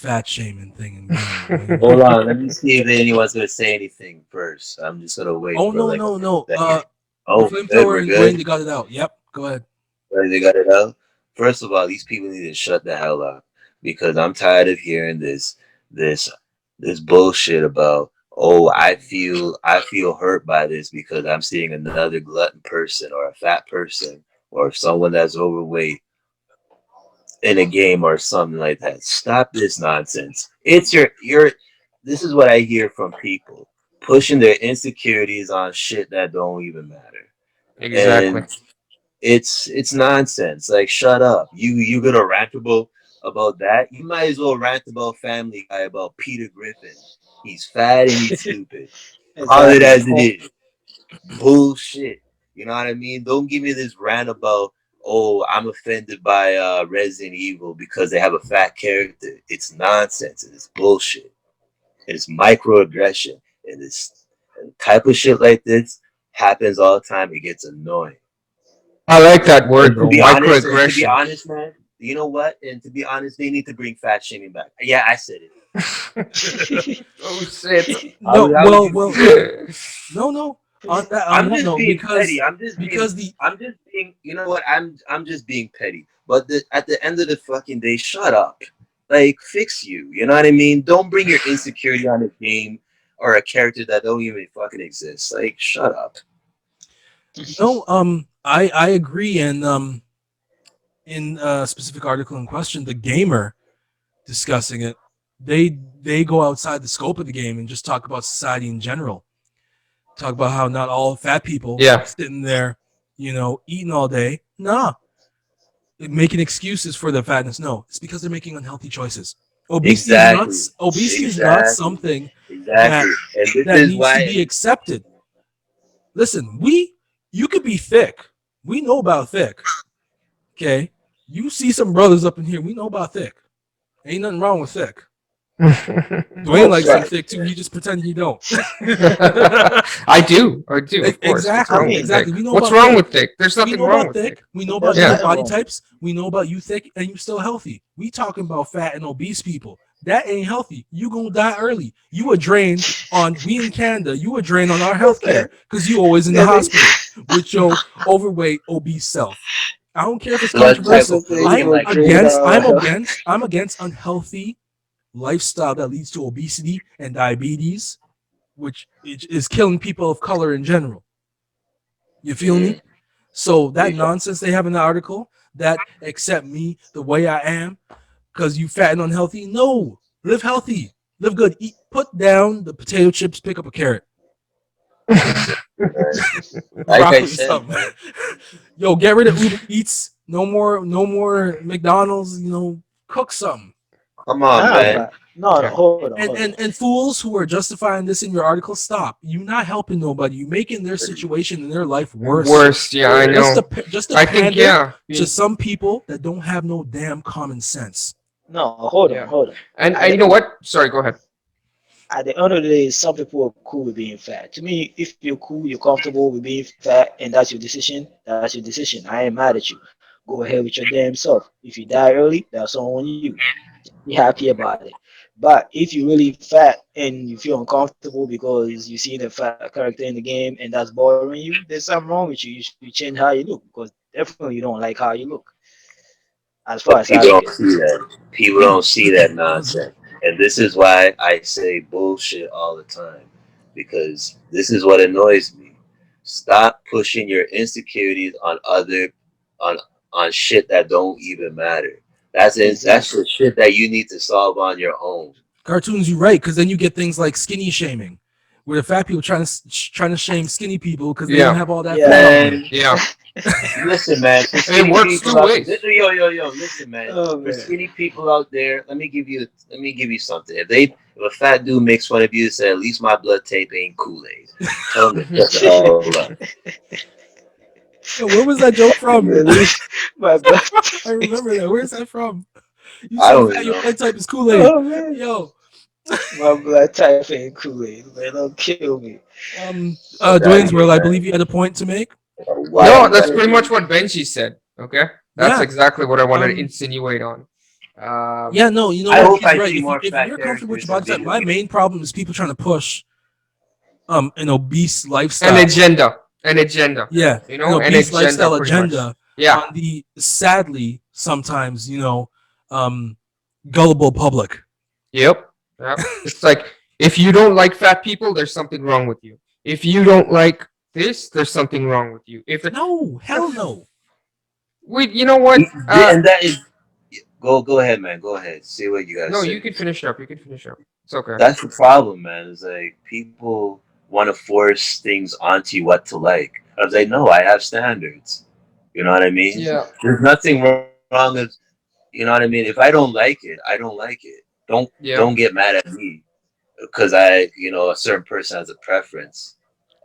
fat shaming thing in gaming. Hold on, let me see if anyone's gonna say anything first. I'm just gonna wait Oh for no like a no no. second. The Oh, we're good. flamethrower We're and Dwayne good. they got it out. Yep. Go ahead. Right, they got it out. First of all, these people need to shut the hell up because I'm tired of hearing this this bullshit about oh I feel hurt by this because I'm seeing another glutton person or a fat person or someone that's overweight in a game or something like that. Stop this nonsense. It's your this is what I hear from people pushing their insecurities on shit that don't even matter. Exactly. And it's nonsense. Like shut up. You gonna rant about that? You might as well rant about Family Guy about Peter Griffin. He's fat and he's stupid. Call it Exactly. as it is. Bullshit. You know what I mean? Don't give me this rant about oh I'm offended by Resident Evil because they have a fat character. It's nonsense and it's bullshit. It's microaggression and this type of shit like this happens all the time. It gets annoying. I like that And word to though, be honest, and to be microaggression. honest, man, you know what? And to be honest, they need to bring fat shaming back. Yeah, I said it. Oh shit. No, How would you well, feel? no. On I'm that just note, being petty. because the I'm just being. You know what? I'm just being petty. But at the end of the fucking day, shut up. Like fix you. You know what I mean? Don't bring your insecurity on a game or a character that don't even fucking exist. Like shut up. no I agree, and in a specific article in question, the gamer discussing it, they go outside the scope of the game and just talk about society in general. Talk about how not all fat people Yeah, sitting there, eating all day. Nah, making excuses for their fatness. No, it's because they're making unhealthy choices. Exactly. Obesity is not Exactly. something Exactly. that And this that is needs to why. be accepted. Listen, you could be thick. We know about thick. Okay, you see some brothers up in here. We know about thick. Ain't nothing wrong with thick. Dwayne No likes some fact. thick too. He just pretend he don't. I do. I do. Of course. What's I Exactly, wrong with mean, thick? exactly. We know What's about wrong thick. with thick? There's We nothing know wrong about with thick. thick. We know about there's Yeah. different nothing body wrong. types. We know about you thick and you still healthy. We talking about fat and obese people. That ain't healthy. You gonna die early. You a drain on we in Canada. You a drain on our healthcare because you always in the Yeah, they, hospital with your overweight, obese self. I don't care if it's What type that's controversial. of what they protein will like drain this? our health. I'm against unhealthy lifestyle that leads to obesity and diabetes, which is killing people of color in general. You feel Mm, me? So that big facts. nonsense they have in the article, that accept me the way I am because you fat and unhealthy. No, live healthy, live good. Eat, put down the potato chips, pick up a carrot, Man. Like I broccoli, or said, something. man. Yo, get rid of Uber Eats. No more, no more McDonald's. Cook something. Come on, Nah, man. but no, Yeah. And fools who are justifying this in your article, stop. You're not helping nobody. You're making their situation and their life worse. Worst, yeah, I Just to know. just to I think, pander yeah. to some people that don't have no damn common sense. no, hold on, Yeah. hold on. And At you know what? Sorry, go ahead. at the end of the day, some people are cool with being fat. To me, if you're cool, you're comfortable with being fat, and that's your decision, that's your decision. I ain't mad at you. Go ahead with your damn self. If you die early, that's on you. Be happy about it. But if you're really fat and you feel uncomfortable because you see the fat character in the game and that's bothering you, there's something wrong with you. You should change how you look because definitely you don't like how you look. As far But as I people look don't at it. see that. People Yeah, don't see that that was good. nonsense. And this is why I say bullshit all the time. Because this is what annoys me. Stop pushing your insecurities on on on shit that don't even matter. That's Exactly. the shit that you need to solve on your own. Cartoons, you right, because then you get things like skinny shaming, where the fat people trying to shame skinny people because they don't Yeah. have all that fat Yeah. on them. Man, Yeah. listen, man, for And it skinny works two people out ways. yo, listen, man. Oh For man. skinny people out there, let me give you something. If a fat dude makes fun of you, say at least my blood tape ain't Kool-Aid. Tell him to shut the hell up. Yo, where was that joke from? Really? My blood. I remember that. Where's that from? You I so don't fat, even your know. blood type is Kool Aid. Oh man. Yo, My blood type ain't Kool-Aid. Man, don't kill me. Fuck out of Dwayne's here, World, I man. believe you had a point to make. Why No, you that's gotta pretty much be what Benji said. Okay, that's Yeah. exactly what I wanted to Um, insinuate on. yeah, no, you know I what? hope He's I right. see If you more if fat you're comfortable with your characters in body type, video my games. main problem is people trying to push an obese An lifestyle. agenda, an agenda. Yeah, You an know, an obese agenda, lifestyle pretty much. agenda Yeah. on the sadly sometimes gullible public. Yep. Yep. It's like if you don't like fat people, there's something wrong with you. If you don't like this, there's something wrong with you. If No, hell no. wait, you know what? And that is go ahead, man. Go ahead. See what you gotta No, you say. can finish up. You can finish up. It's okay. That's the problem, man. Is like people want to force things onto you what to like. I was like, no, I have standards. You know what I mean? Yeah. There's nothing wrong with you know what I mean. If I don't like it, I don't like it. Don't get Yeah. mad at me because a certain person has a preference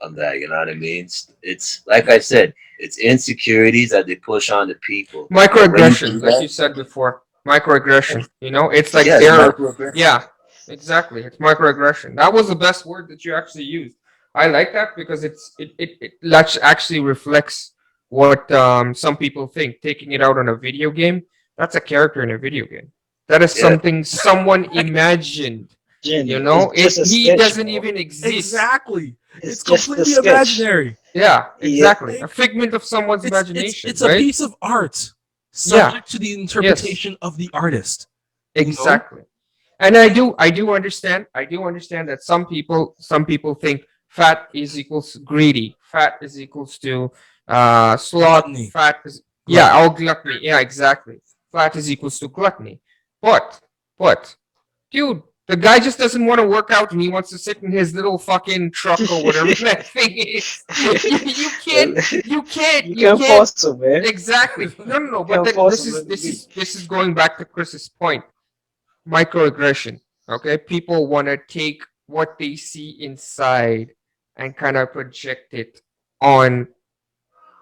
on that. You know what I mean? It's like I said, it's insecurities that they push on the people, and when you Microaggression, do like you that, said before. Microaggression. You know, it's like yeah, it's they're microaggression. yeah, exactly. It's microaggression. That was the best word that you actually used. I like that because it actually reflects what some people think. Taking it out on a video game, that's a character in a video game. That is Yeah, something someone imagined. You Jenny, it's know, just a he sketch, doesn't bro. even exist. Exactly. It's It's just a completely sketch. imaginary. Yeah, Yeah. exactly. A figment of someone's imagination, It's a right? piece of art Yeah. subject to the Yes. interpretation of the artist. You know? Exactly. And I do understand that some people think fat is equals greedy. Fat is equals to sloth. Gluttony. Fat is yeah, Gluttony. all gluttony. Yeah, exactly. Fat is equals to gluttony. But but dude, the guy just doesn't want to work out and he wants to sit in his little fucking truck or whatever that thing is. You can't you can't You you can't can't force them, man. exactly. No, no, no. You But can't then force this them. is Let it this be. is this is going back to Chris's point. Microaggression. Okay, people want to take what they see inside and kind of project it on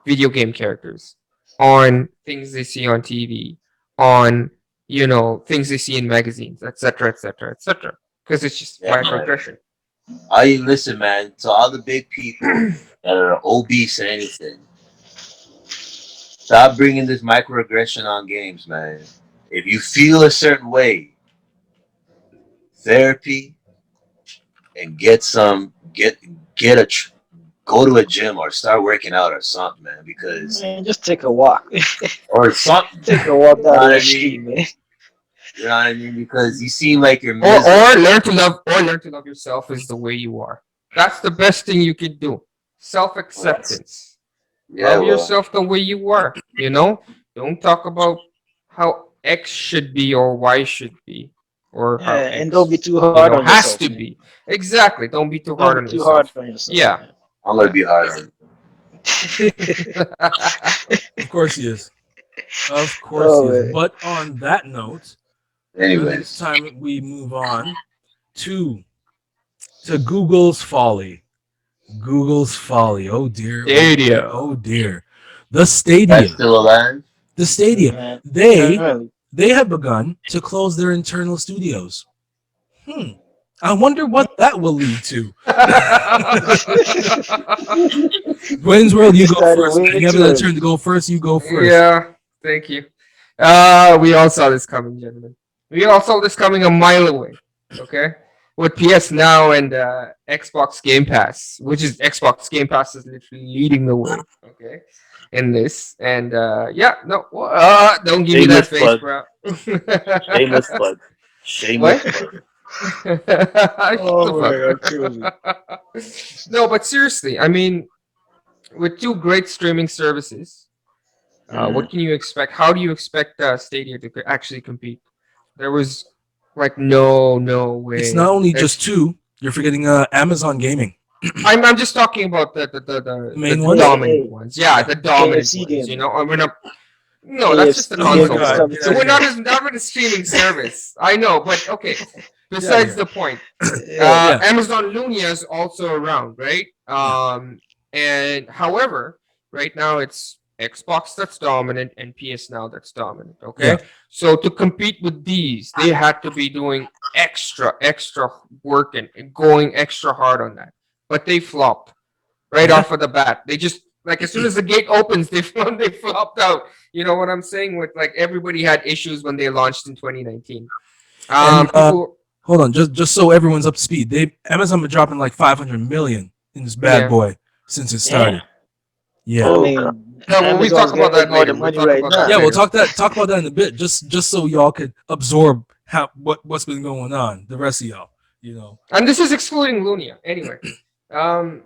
video game characters, on things they see on TV, on things they see in magazines, etc., etc., etc. Because it's just yeah, man. microaggression. I listen, man. To all the big people that are obese and anything, stop bringing this microaggression on games, man. If you feel a certain way, therapy and get go to a gym or start working out or something, man. Because Man, just take a walk. or something, Take a walk you know down what the I street, mean? man. You know what I mean? Because you seem like you're Or miserable. learn to love yourself as the way you are. That's the best thing you can do. Self Well, that's acceptance. yeah. Love Well, yourself the way you are. You know, don't talk about how X should be or Y should be or how Yeah, and don't be X, too hard on has yourself, to man. be. Exactly. Don't be too Don't hard be on too hard yourself. on yourself, Yeah. man. I'm gonna Yeah. be hard on you. Of course he is. Of course he Oh is. man. But on that note, I think it's Anyways, time we move on to Google's folly. Google's folly. Oh dear. Oh dear. Stadia. Oh dear. The that's Stadia. still alive. The Stadia. Man, They apparently. they have begun to close their internal studios. Hmm. I wonder what that will lead to. Wayne's World, you They go started first, way man. You have too another early. turn to go first. You go first. Yeah. Thank you. We all saw this coming, gentlemen. We all saw this coming a mile away. Okay, with PS Now and Xbox Game Pass, which is Xbox Game Pass is literally leading the way. Okay, in this, and yeah, no, don't give me that Shameless face, plug. bro. Shameless plug. Shameless What? plug. Shut the Oh my god, truly. fuck. No, but seriously, I mean, with two great streaming services, Mhm. what can you expect? How do you expect Stadia to actually compete? There was like no It's not way. only just There's two. You're forgetting Amazon Gaming, I'm just talking about the the main Hey, ones. dominant hey, ones. Yeah, Yeah. the dominant KFC ones. You gaming. know, and we're not. No, that's just the KFC Oh my gaming console is God! war. coming Get to out of We're you. here! not with a streaming service. I know, but okay. Get out of Besides here! the point, Yeah. Yeah. Amazon Lunia is also around, right? Yeah. And however, right now it's Xbox that's dominant and PS Now that's dominant. Yeah. Okay, so to compete with these, they had to be doing extra work and going extra hard on that, but they flopped right Yeah. off of the bat. They just like as soon as the gate opens, they flopped out. You know what I'm saying? With like everybody had issues when they launched in 2019. And People, hold on, just so everyone's up to speed, they Amazon been dropping like 500 million in this bad yeah. boy since it Damn. started. Yeah. I Oh god. mean, No, well, we talk Amazon's about that getting all the later. We'll money talk right about that now. Yeah, we'll later. talk about that in a bit. Just so y'all could absorb how what's been going on. The rest of y'all, you know. And this is excluding Lunia. Anyway, um,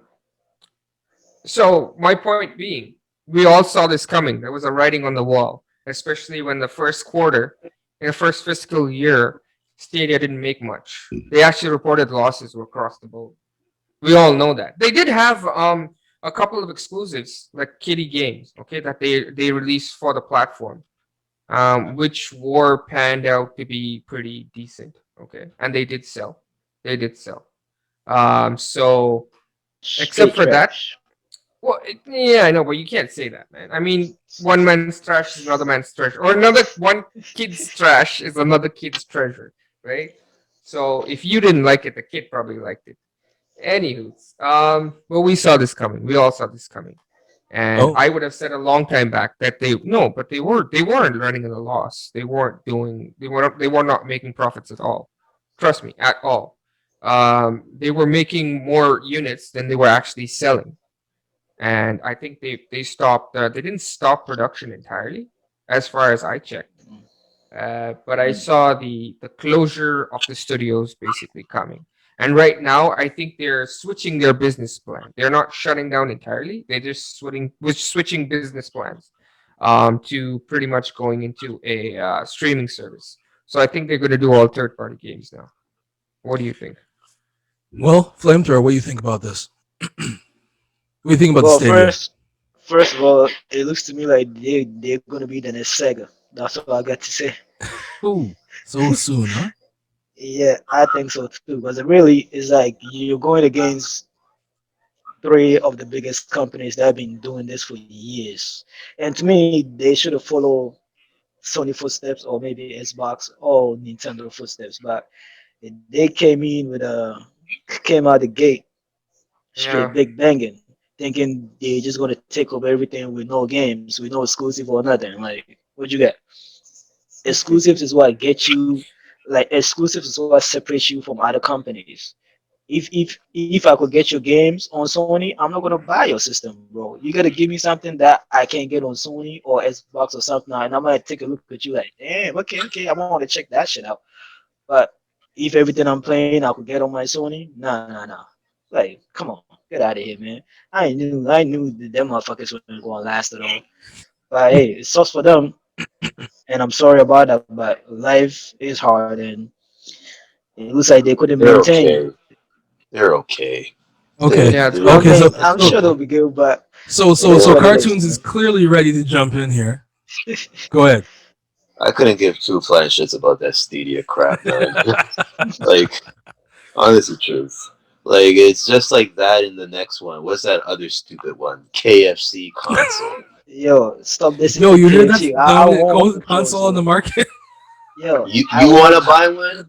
so my point being, we all saw this coming. There was a writing on the wall, especially when the first quarter, in the first fiscal year, Stadia didn't make much. They actually reported losses across the board. We all know that. They did have a couple of exclusives like kitty games, okay, that they released for the platform, which were panned out to be pretty decent, okay, and they did sell. They did sell. So except Straight for that, trash. well, yeah, I know, but you can't say that, man. I mean, one man's trash is another man's treasure, or another one kid's trash is another kid's treasure, right? So if you didn't like it, the kid probably liked it. Anywho's, well, we saw this coming. We all saw this coming, and Oh, I would have said a long time back that they no, but they weren't running at a loss. They weren't doing they were not making profits at all. Trust me, at all. They were making more units than they were actually selling, and I think they stopped. They didn't stop production entirely, as far as I checked. But I saw the closure of the studios basically coming. And right now, I think they're switching their business plan. They're not shutting down entirely. They're just switching business plans to pretty much going into a streaming service. So I think they're going to do all third party games now. What do you think? well, flamethrower. What do you think about this? What do you think about the Well, Stadia? first of all, it looks to me like they're gonna be the next Sega. That's all I got to say. Ooh, so soon, huh? Yeah, I think so too. Because it really is like you're going against three of the biggest companies that have been doing this for years. And to me, they should have followed Sony footsteps or maybe Xbox or Nintendo footsteps. But they came out the gate straight Yeah. big banging, thinking they're just gonna take over everything with no games, with no exclusive or nothing. Like, what you get? Exclusives is what get you. Like, exclusives is what separates you from other companies. if I could get your games on Sony, I'm not gonna buy your system, bro. You gotta give me something that I can't get on Sony or Xbox or something, and I'm gonna take a look at you like, damn, okay, I want to check that shit out. But if everything I'm playing I could get on my Sony, nah. Like, come on, get out of here, man. I knew that them motherfuckers weren't gonna last at all. But hey, it sucks for them, and I'm sorry about that. But life is hard, and it looks like they couldn't They're maintain. okay. They're okay. Okay, They Yeah, it's they're I okay. probably So mean, it's I'm so sure okay. they'll be good, but so it is they're what it okay. cartoons is, is man. clearly ready to jump in here. Go ahead. I couldn't give two flying shits about that Stadia crap, man. Like, honestly, truth. Like, it's just like that in the next one. What's that other stupid one? KFC console. Yo, stop dissing Yo, you hear that's KFC. the I dominant want one of those, console on the yo. market? Yo, You I want to want buy one?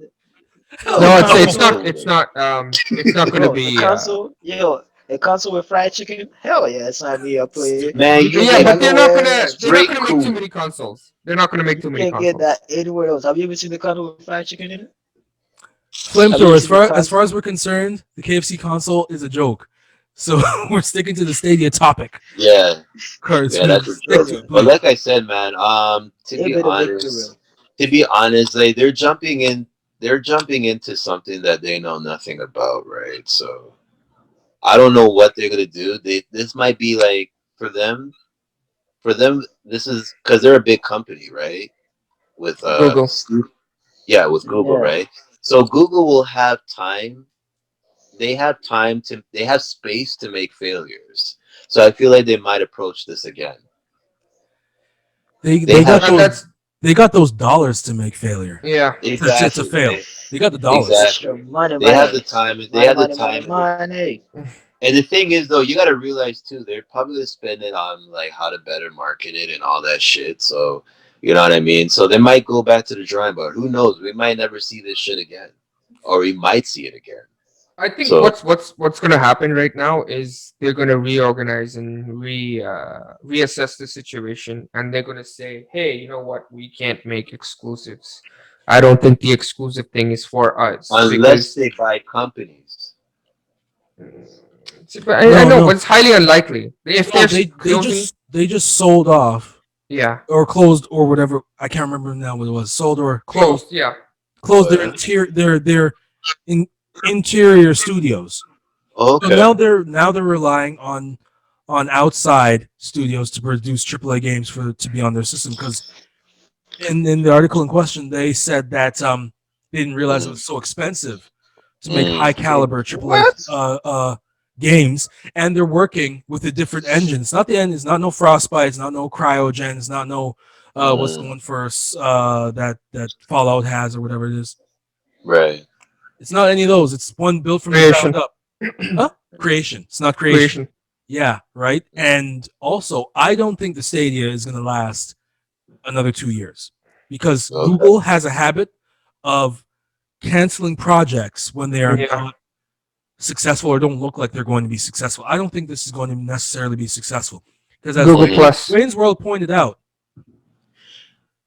Hell the No, no. it's console, not it's not gonna bro. The be console, yo, a console with fried chicken. Hell yeah, sign me up, play. Man, You you can yeah, get get that but nowhere else. they're not straight gonna make too cool. many consoles. They're not gonna make You too many can't get that consoles. anywhere else. Have you ever seen the console with fried chicken in it? Have you ever Flamethrower. seen the As far console? as we're concerned, the KFC console is a joke. So we're sticking to the Stadia topic. Yeah, yeah, that's a Cartoons, stick joke. to it, Listen, But please. like I said, man, they better make it real. to be honest, like they're jumping into something that they know nothing about, right? So I don't know what they're gonna do. This might be like for them. This is because they're a big company, right? With Google. yeah, with Google, Yeah, right? So Google will have time. They have time to. They have space to make failures. So I feel like they might approach this again. They They they have got And those that's they got those dollars to make failure yeah. to exactly fail. right. They got the dollars. extra Exactly. money, They have money, the time. They money, have the money, money, time and the money. And the thing is, though, you got to realize too, they're probably gonna spend it on like how to better market it and all that shit. So, you know what I mean. So they might go back to the drawing board. Who knows? We might never see this shit again, or we might see it again. I think So, what's gonna happen right now is they're gonna reorganize and reassess the situation, and they're gonna say, hey, you know what? We can't make exclusives. I don't think the exclusive thing is for us unless because they buy companies, See, but I No, know, but no, it's highly unlikely. If no. they're They closing, just sold off yeah, or closed or whatever. I can't remember now what it was. Sold or closed closed, yeah. closed oh their yeah, in, interior studios. oh, So okay, now they're relying on outside studios to produce AAA games for to be on their system because in the article in question they said that they didn't realize it mm, was so expensive to make high mm, caliber AAA what? games, and they're working with a different engine. It's not the end. It's not no Frostbite. It's not no Cryogen. It's not no what's the Mm, one for that Fallout has or whatever it is. right. It's not any of those. It's one built from the ground Creation, up. Huh? Creation. It's not creation. creation. Yeah, right. And also, I don't think the Stadia is going to last another 2 years because Okay. Google has a habit of canceling projects when they are Yeah, not successful or don't look like they're going to be successful. I don't think this is going to necessarily be successful because, as Google Mm, Plus. Wayne's World pointed out,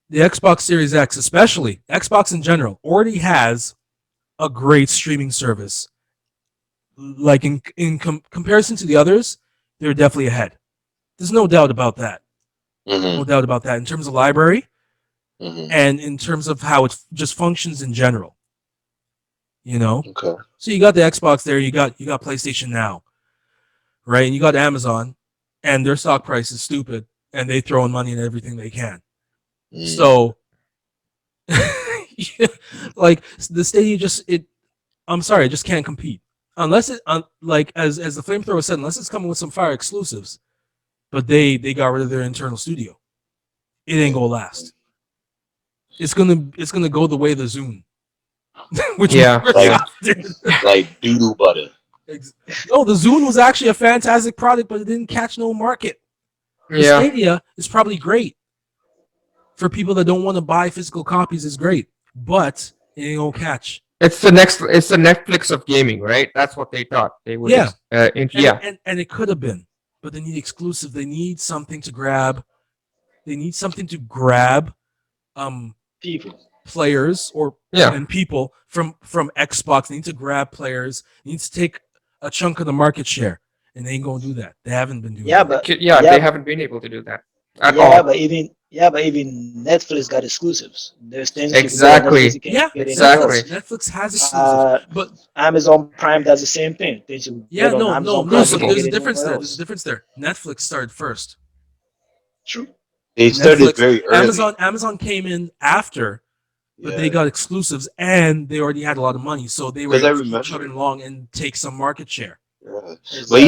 the Xbox Series X, especially Xbox in general, already has a great streaming service. Like comparison to the others, they're definitely ahead. There's no doubt about that. No mm-hmm, doubt about that in terms of library mm-hmm. and in terms of how it just functions in general. You know, Okay. so you got the Xbox there, you got PlayStation Now, right? And you got Amazon, and their stock price is stupid, and they throw in money in everything they can. Mm, So, yeah, like the Stadia just it. I'm sorry, it just can't compete unless it like as the flamethrower said, unless it's coming with some fire exclusives. But they got rid of their internal studio. It ain't gonna last. It's gonna go the way of the Zune, which was Yeah, like yeah, like doodle butter. no, the Zune was actually a fantastic product, but it didn't catch no market. The yeah. Stadia is probably great for people that don't want to buy physical copies. Is great, but it ain't gonna catch. It's the Netflix of gaming, right? That's what they thought they would. Yeah, Yeah, and it could have been, but they need exclusive. They need something to grab. They need something to grab. Um, People. players or Yeah. and people from Xbox. They need to grab players. They need to take a chunk of the market share, and they ain't gonna do that. They haven't been doing Yeah, that. but Yeah, they yeah, haven't been able to do that at yeah, but all. even Netflix got exclusives. There's things you could get on Netflix Exactly. you can't Yeah, get anywhere else. Exactly. Netflix has exclusives, Uh, but Amazon Prime does the same thing. Things you get yeah, on no, Amazon no, Prime no. you But can't Crucible. get there's a anywhere difference there. There's a else. difference there. Netflix started first. True. They started Netflix, very early. Amazon came in after, but they Yeah, got exclusives and they already had a lot of money, so they were because I able to keep remember. chugging along and take some market share. Yeah. Exactly. But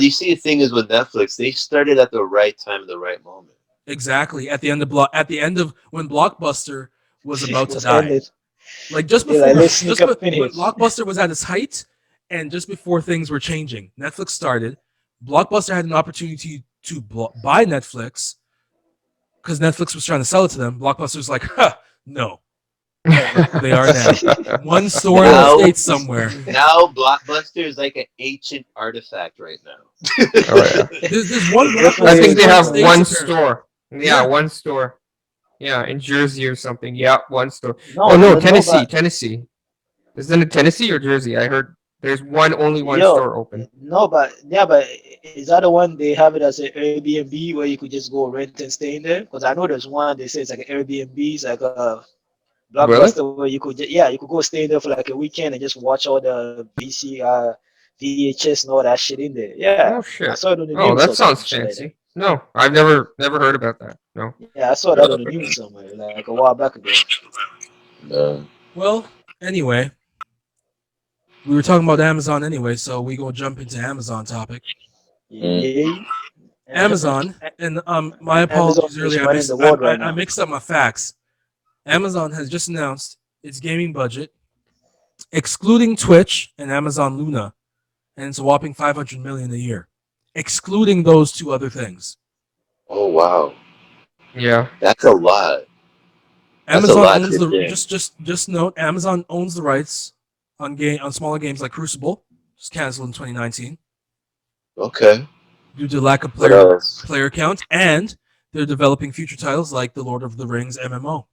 you see, the thing is with Netflix, they started at the right time, at the right moment. Exactly. At the end of when Blockbuster was about to Was die. ended. Like just They're like, before let's sneak up in when here. Blockbuster was at its height and just before things were changing. Netflix started. Blockbuster had an opportunity to buy Netflix because Netflix was trying to sell it to them. Blockbuster was like, huh, no. Look who they are now. One store in the Now, States somewhere. now Blockbuster is like an ancient artifact right now. Oh yeah. There's one It I definitely Blockbuster in think the they is, United have man. States, one apparently. store. Yeah, Yeah. one store. Yeah, in Jersey or something. Yeah, one store. Oh No, no, no, Tennessee, but Tennessee. Isn't it Tennessee or Jersey? I heard there's only one yo, store open. no, but yeah, but is that the one they have it as an Airbnb where you could just go rent and stay in there? Because I know there's one they say it's like an Airbnb, it's like a Really? Blockbuster where yeah, you could go stay there for like a weekend and just watch all the VHS and all that shit in there. Yeah, Oh I shit. saw it on the Oh, news or that some sounds shit like that. fancy. No, I've never heard about that. No. Yeah, I saw that on the news somewhere like a while back ago. No. Well, anyway, we were talking about Amazon anyway, so we gonna jump into Amazon topic. Mm. Yeah, Amazon, and my Amazon apologies is earlier. running the world right I now. mixed up my facts. Amazon has just announced its gaming budget, excluding Twitch and Amazon Luna, and it's a whopping 500 million a year, excluding those two other things. Oh wow, Yeah. that's a lot. That's a Amazon lot owns to the think. just note Amazon owns the rights on smaller games like Crucible, just canceled in 2019 Okay. due to lack of What else? player count, and they're developing future titles like the Lord of the Rings MMO.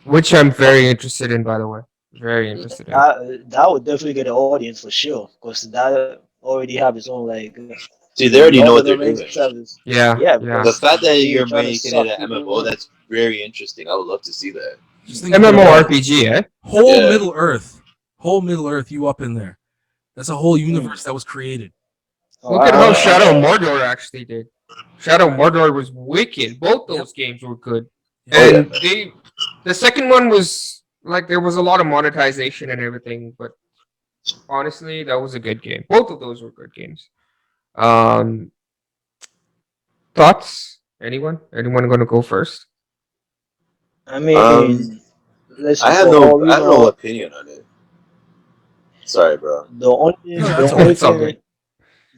Which I'm very interested in, by the way. Very interested in. That would definitely get an audience for sure, because that already have its own like See, they already Lord know of what the they're Rings doing. service. Yeah, Yeah, yeah. The because fact that they're you're trying to making it suck an people MMO, in. that's very interesting. I would love to see that. Just think about it. MMORPG, eh? Yeah. Whole Middle Earth, you up in there. That's a whole universe that was created. Oh, Look at how I Shadow Mordor actually did. Shadow Mordor was wicked. Both those games were good. Oh yeah. And the second one was like there was a lot of monetization and everything, but honestly, that was a good game. Both of those were good games. Um, thoughts? Anyone? Anyone going to go first? I Um, mean, listen, for all I we have no know, opinion on it. Sorry, bro. No, the that's all only right. It's all good. thing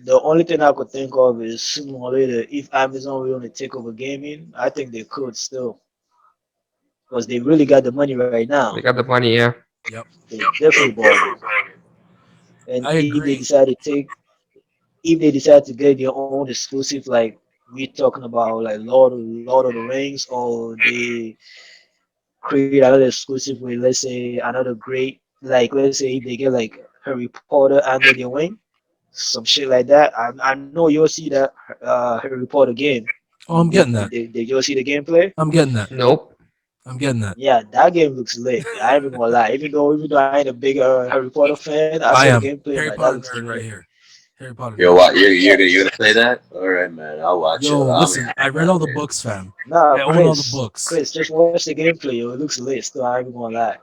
the only thing I could think of is sooner or later, if Amazon will only take over gaming, I think they could still, because they really got the money right now. They got the money, yeah. Yep, They definitely balling. And I agree. if they decide to get their own exclusive, like we talking about like Lord of the Rings, or they create another exclusive with, let's say, another great, like let's say if they get like Harry Potter under their wing, some shit like that. I know you'll see that Harry Potter game. Oh, I'm getting that. Did you see the gameplay? I'm getting that. Nope. I'm getting that. Yeah, that game looks lit. I ain't even gonna lie. Even though I ain't a big Harry Potter fan, I saw I the am gameplay. I'm Harry like, that Potter looks nerd lit. right here. Harry Potter Yo, nerd. what? Yeah. You're gonna play that? All right, man. I'll watch it. Yo, I'm listen, gonna I hang read out all the there. books, fam. Nah, I own all the books. Chris, just watch the gameplay. Yo. It looks lit. Still, I ain't even gonna lie.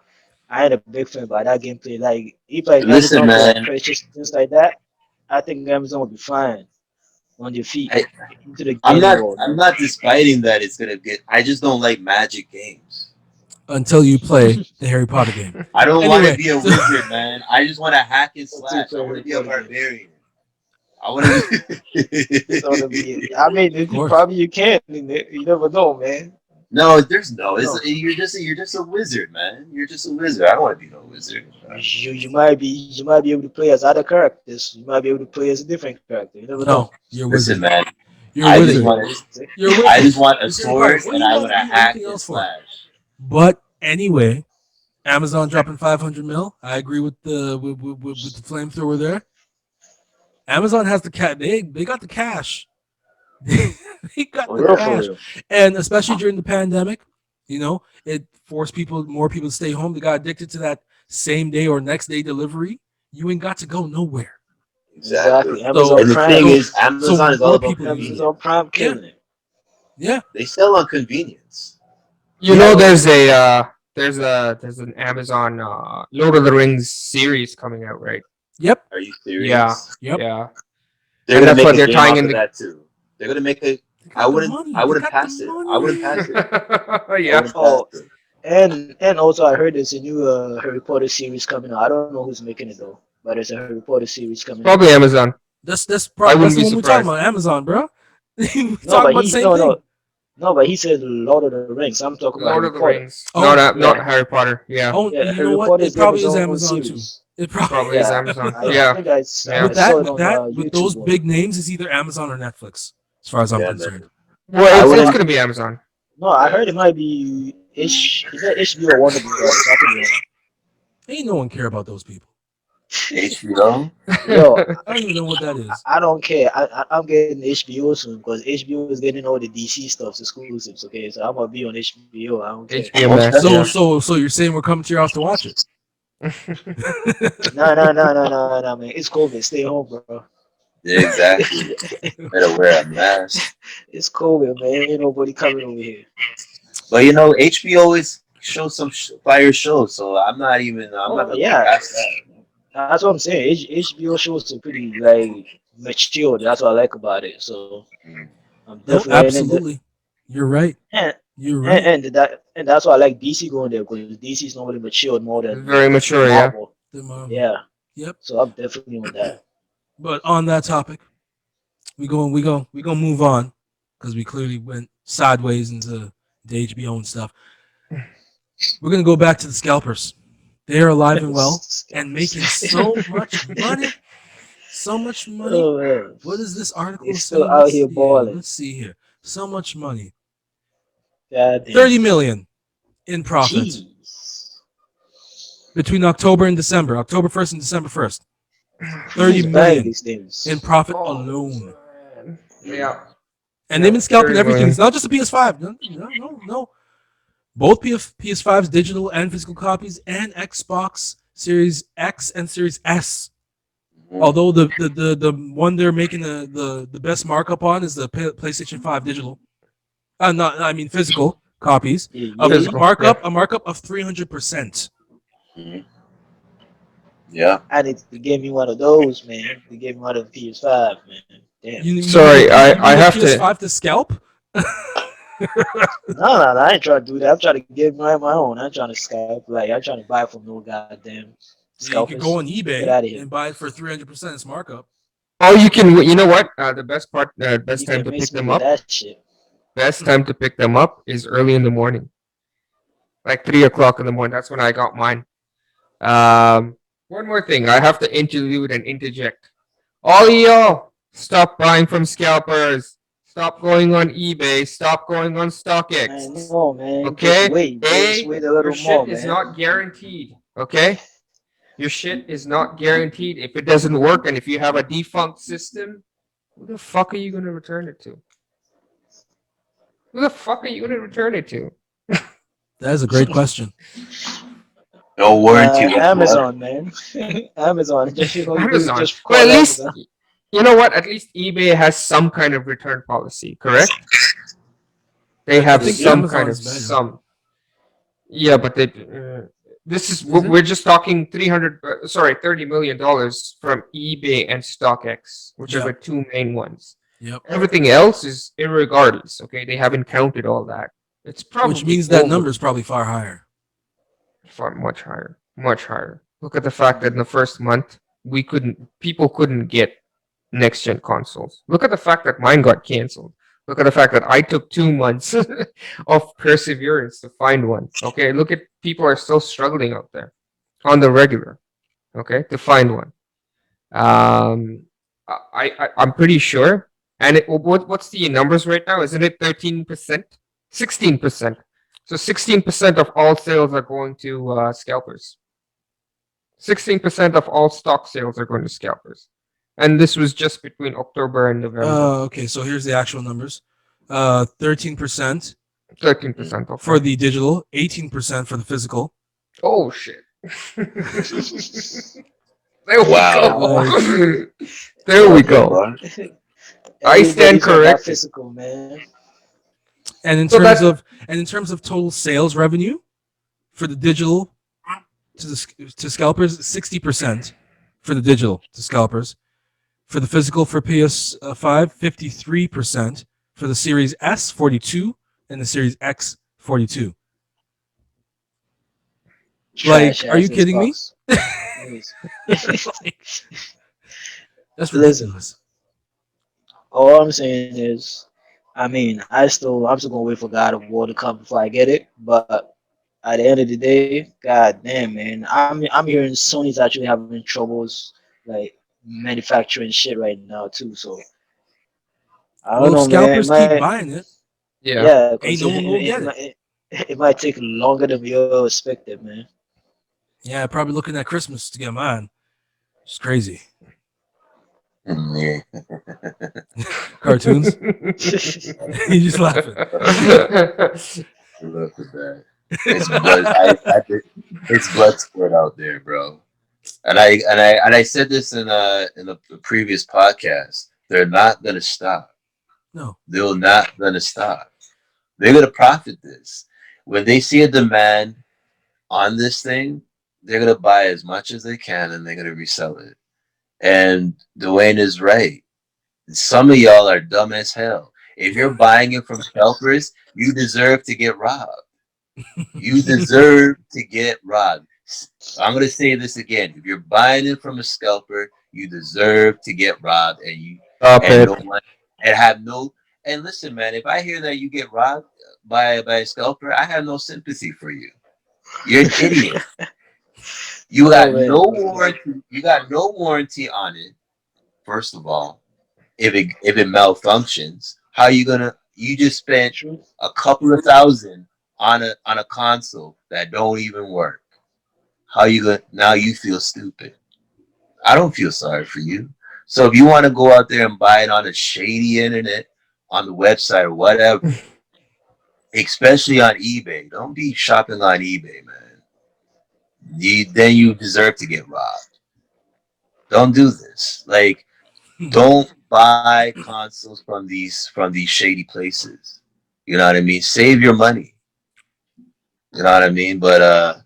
I ain't a big fan by that gameplay. Like, if like Listen, Amazon could man. purchase things like that, I think Amazon would be fine on their feet I, into the gaming world. I'm not despiting that it's gonna get. I just don't like magic games. Until you play the Harry Potter game. I don't want to Anyway, be a wizard, man. I just want to hack and Until you slash. play I want Harry to be a Potter game. barbarian. I want to So to be. be, I mean, of course. probably you can. You never know, man. No, there's no. No. You're just a wizard, man. You're just a wizard. I don't want to be no wizard. You might be able to play as other characters. You might be able to play as a different character. You never know. No, you're a Listen, wizard. man. You're a I You just wizard. could want be. to. You're a I wizard. just want a You're Harry Potter. sword, What do and you I want want to to be hack anything and else for? slash. But anyway, Amazon dropping 500 mil. I agree with with the flamethrower there. Amazon has the cat. They got the cash. They got the For cash, real. and especially during the pandemic, it forced more people to stay home. They got addicted to that same day or next day delivery. You ain't got to go nowhere. Exactly. Exactly. So, Amazon And the thing Prime. so, is, so Amazon is all more about people using it. Amazon convenience. Prime Yeah, killing it. yeah, They sell on convenience. You yeah. know, So there's an Amazon Lord of the Rings series coming out, right? Yep, Are you Yeah, serious? yep. yeah, They're and gonna that's make what a they're game tying off in of the. that too. They're gonna make a. They I got the wouldn't. money. I They wouldn't got the pass it. I wouldn't money. pass it. I Yeah. wouldn't pass oh, it. and also I heard there's a new Harry Potter series coming out. I don't know who's making it though, but there's a Harry Potter series coming out. Probably Amazon. I That's wouldn't the be one we're talking surprised. about. Amazon, bro. We No, talking but about the he same no thing. no no, but he said Lord of the Rings. I'm talking about Harry Lord of the Potter. Rings, Oh, not Yeah, Harry Potter. Yeah, oh, yeah. you know Harry what? Potter It is getting probably his is own Amazon too. series. It probably probably is Yeah, Amazon. I Yeah, think yeah. I with saw that it with on that with those YouTube once. big names. It's either Amazon or Netflix, as far as I'm Yeah, concerned. man. Well, I it's wouldn't. gonna be Amazon. No, I Yeah. heard it might be is that HBO or Warner Brothers? I could be wrong. Ain't no one care about those people. HBO. Yo, I don't even know what that is. I don't care. I'm getting HBO soon because HBO is getting all the DC stuffs exclusives. Okay, so I'm gonna be on HBO. I don't care. HBO Most Max. So Yeah. definitely. so so you're saying we're coming to your house to watch it? No, man. It's COVID. Stay home, bro. Yeah, exactly. Better wear a mask. It's COVID, man. Ain't nobody coming over here. But HBO always shows some fire shows, so I'm not even. I'm not Oh gonna look yeah, past that. that's what I'm saying. HBO shows are pretty like mature. That's what I like about it. So Mm. I'm No, definitely absolutely. You're right. and You're right. and that's why I like DC going there because DC is normally matured more than Very mature. Yeah. Marvel. The Marvel. Yeah, Yep. so I'm definitely on that. But on that topic, we gonna move on because we clearly went sideways into the HBO and stuff. We're gonna go back to the scalpers. They are alive and well and making so much money. So much money. Oh man, What is this they article still saying? out Let's here see here. balling. Let's see here. So much money. God damn. 30 million in profit Jeez. between October and December. October 1st and December 1st. Who's 30 buying million these things? in profit Oh alone. man. Yeah. And they've Yeah. been scalping 30 everything. It's million. not just a PS5. No, no, no, no. Both PS5's digital and physical copies and Xbox Series X and Series S. Mhm. Although the one they're making the best markup on is the PlayStation 5 digital. Not I mean physical copies. Yeah, A yeah. Physical. markup Yeah. a markup of 300%. Mhm. Yeah. I need to give me one of those, man. To give me one of the PS5, man. Damn. Sorry, You I need a have to. PS5 to scalp? No, I ain't trying to do that. I'm trying to give my own. I'm trying to Skype. Like, I'm trying to buy from no goddamn You could go scalpers. on Get eBay out of here. and buy it for 300% its markup. Oh, you can. You know what? The best part, You best time can to pick miss me them with up. that shit. Best time to pick them up is early in the morning, like 3 o'clock in the morning. That's when I got mine. One more thing, I have to interlude and interject. All y'all, stop buying from scalpers. Stop going on eBay. Stop going on I StockX. know, man. Just Okay? wait. Just wait a Your little more, shit is man. not guaranteed. Okay? Your shit is not guaranteed. If it doesn't work and if you have a defunct system, who the fuck are you gonna return it to? Who the fuck are you gonna return it to? That is a great question. No warranty whatsoever. Amazon, man. Amazon. Just all you do is Amazon. just Well, call at least Amazon. you know what? At least eBay has some kind of return policy, correct? They I have They think do. some Amazon kind is of better. some. Yeah, but they. This is Is it? we're just talking 300. Sorry, $30 million from eBay and StockX, which are Yep. the two main ones. Yep. Everything else is irregardless. Okay, they haven't counted all that. It's Which probably means that number over is probably far higher. far much higher, much higher. Look at the fact that in the first month people couldn't get next gen consoles. Look at the fact that mine got canceled. Look at the fact that I took 2 months of perseverance to find one. Okay, look at people are still struggling out there on the regular. Okay, to find one. Um, I'm pretty sure. And what's the numbers right now? Isn't it 13%? 16%. So 16% of all sales are going to scalpers. 16% of all stock sales are going to scalpers. And this was just between October and November. Okay, so here's the actual numbers. 13% 13%. for Okay. the digital, 18% for the physical. Oh shit. There we Wow. go. Like, There we Love it, go. man. I stand Everybody's on that corrected. physical, man. and in So terms that of total sales revenue for the digital to scalpers, 60% for the digital to scalpers. For the physical for PS5, 53%. For the Series S, 42, and the Series X, 42. Like, Trash are you ass kidding me? Xbox. Please. Like, that's Listen, ridiculous. all I'm saying is, I mean, I'm still gonna wait for God of War to come before I get it. But at the end of the day, God damn, man, I'm hearing Sony's actually having troubles like manufacturing shit right now too. So I don't Well, if know, man. It scalpers keep might, buying it, yeah. yeah, because ain't no one gonna get it. it might take longer than we all expected, man. Yeah, probably looking at Christmas to get mine. It's crazy. Yeah. Cartoons. You just laughing. Look at that. It's blood. It's blood sport out there, bro. And I said this in a previous podcast. They're not gonna stop. No. They're not gonna stop. They're gonna profit this. When they see a demand on this thing, they're gonna buy as much as they can and they're gonna resell it. And Dwayne is right. Some of y'all are dumb as hell. If you're buying it from scalpers, you deserve to get robbed. You deserve to get robbed. I'm gonna say this again. If you're buying it from a scalper, you deserve to get robbed, Stop and it. no one and have no. And listen, man. If I hear that you get robbed by a scalper, I have no sympathy for you. You're an idiot. You Oh got man, no bro. warranty. You got no warranty on it. First of all, if it malfunctions, how you gonna? You just spent True. a couple of thousand on a console that don't even work. How you gonna? Now you feel stupid. I don't feel sorry for you. So if you want to go out there and buy it on a shady internet, on the website or whatever, especially on eBay, don't be shopping on eBay, man. Then you deserve to get robbed. Don't do this. Like, don't buy consoles from these shady places. You know what I mean? Save your money. You know what I mean? But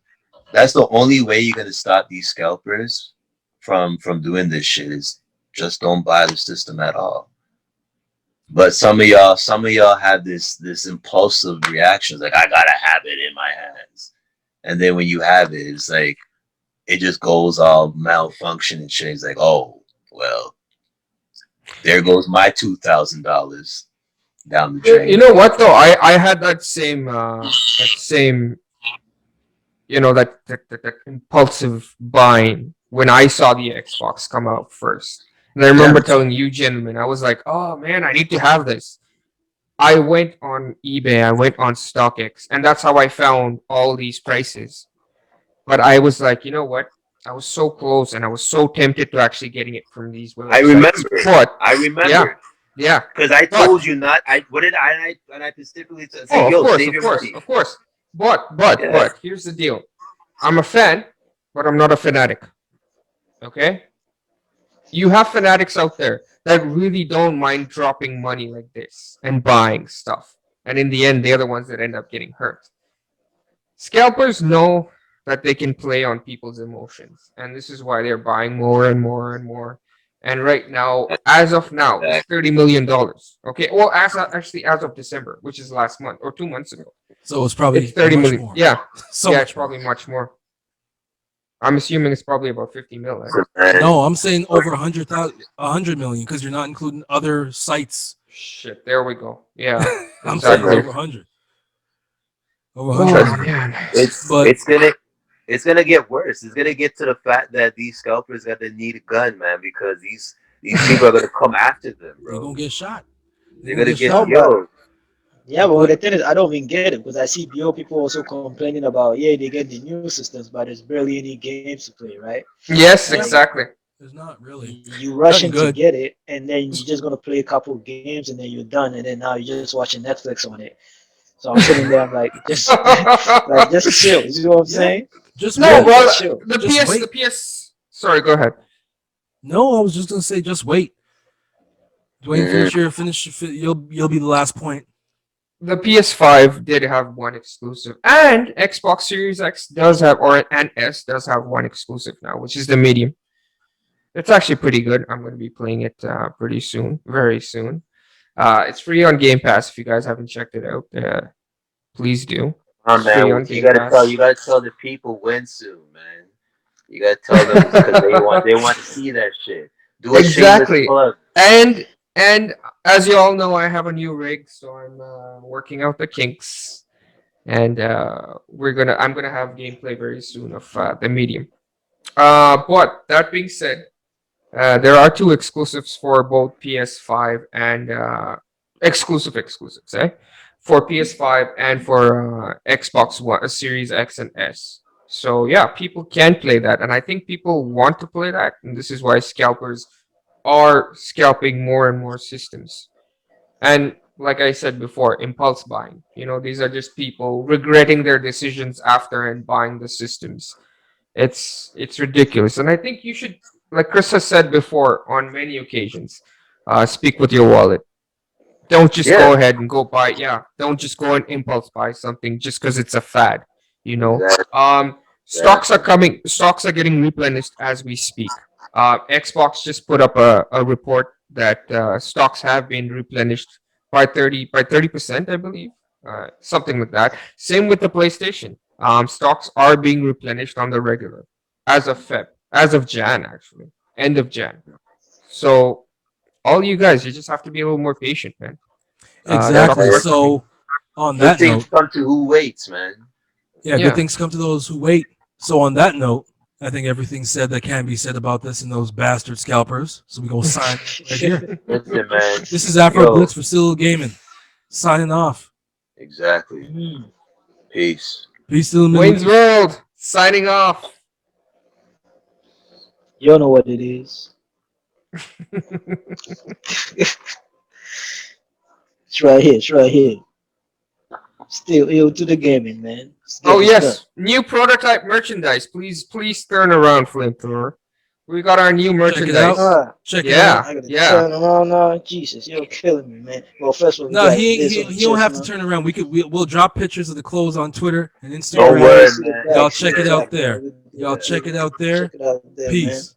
that's the only way you're gonna stop these scalpers from doing this shit is just don't buy the system at all. But some of y'all have this impulsive reactions like I gotta have it in my hands, and then when you have it, it's like it just goes all malfunction and shit. It's like, oh well, there goes my $2,000 down the You drain. know what though? I had that same that impulsive buying when I saw the Xbox come out first. And I Yeah, remember me too. telling you gentlemen, I was like, oh man, I need to have this. I went on eBay, I went on StockX, and that's how I found all these prices. But I was like, you know what? I was so close and I was so tempted to actually getting it from these I websites. remember. But I yeah, remember yeah. because I But told you not. I what did I specifically say, oh, of yo, course, save of your course, money. of course. But here's the deal. I'm a fan, but I'm not a fanatic. Okay? You have fanatics out there that really don't mind dropping money like this and buying stuff. And in the end, they're the ones that end up getting hurt. Scalpers know that they can play on people's emotions, and this is why they're buying more and more and more. And right now, as of now, it's Exactly. $30 million. Okay, well, actually as of December, which is last month or 2 months ago, So it's it's probably 30 much million. more. Yeah, So yeah, it's much more. probably much more. I'm assuming it's probably about 50 mil. Eh? So, man, No, I'm saying over 100,000, 100 million, because you're not including other sites. Shit, there we go. Yeah, I'm saying it's exactly. listen, over 100, over 100 Oh trust me, million. man. it's But it's gonna it's gonna get worse. It's gonna get to the fact that these scalpers gonna need a gun, man, because these people are gonna come after them, they're bro. gonna get shot. They're They're gonna gonna get get No, shot. but yo. Yeah, but But the thing is, I don't even get it because I see BO people also complaining about, yeah, they get the new systems, but there's barely any games to play, right? Yes, And yeah, exactly. there's not really you rush nothing in to good. get it, and then you're Just- just gonna play a couple of games, and then you're done, and then now you're just watching Netflix on it. So I'm sitting there, I'm like, just like just chill. You see what I'm yeah, saying? just No, wait. Just well, chill. Just the wait. PS. Sorry, go ahead. No, I was just gonna say, just wait. Dwayne, Hmm. You'll be the last point. The PS5 did have one exclusive, and Xbox Series X does have, or and S does have one exclusive now, which is the medium. It's actually pretty good. I'm going to be playing it pretty soon, very soon. It's free on Game Pass. If you guys haven't checked it out, please do. It's free Man, on Game Pass. you gotta tell the people when soon, man. You gotta tell them because they want to see that shit. Do a shameless Exactly. plug. And as you all know, I have a new rig, so I'm working out the kinks, and I'm gonna have gameplay very soon of the medium. But that being said, there are two exclusives for both PS5 and exclusives, eh? For PS5 and for Xbox One, Series X and S. So yeah, people can play that, and I think people want to play that, and this is why scalpers are scalping more and more systems. And like I said before, impulse buying. You know, these are just people regretting their decisions after and buying the systems. It's ridiculous, and I think you should, like Chris has said before on many occasions, speak with your wallet. Don't just Yeah, go ahead and go buy. Yeah, don't just go and impulse buy something just because it's a fad. You know, exactly. stocks are Exactly. coming. Stocks are getting replenished as we speak. Xbox just put up a report that stocks have been replenished by 30%, I believe, something like that. Same with the PlayStation. Stocks are being replenished on the regular as of Feb, as of Jan, actually, end of Jan. So all you guys, you just have to be a little more patient, man. Yeah, Stocks Exactly. are man. coming. So, on Good that things note, come to who waits, man. yeah, good Yeah. things come to those who wait. So, on that note, I think everything's said that can be said about this and those bastard scalpers. So we go sign right here. Listen, man. This is Afro Yo, Blitz for Still Gaming. Signing off. exactly. Mm. Peace. Peace to the Middle Wayne's East. World signing off. You know what it is. It's right here. It's right here. Still ill to the gaming, man. Let's Oh get this done. yes, new prototype merchandise. Please turn around, Flamethrower. We got our new Check it out. merchandise. Ah, Check it out. Yeah, I gotta yeah. turn around now. Jesus, you're killing me, man. Well, first of all, we No, got this on the he don't chest have to now. turn around. We'll drop pictures of the clothes on Twitter and Yeah, Don't Instagram. let me worry, see the man. Y'all back. See check the it Yeah. out back, man. there. We do Y'all that. check it out Check there. it out there, man. Peace.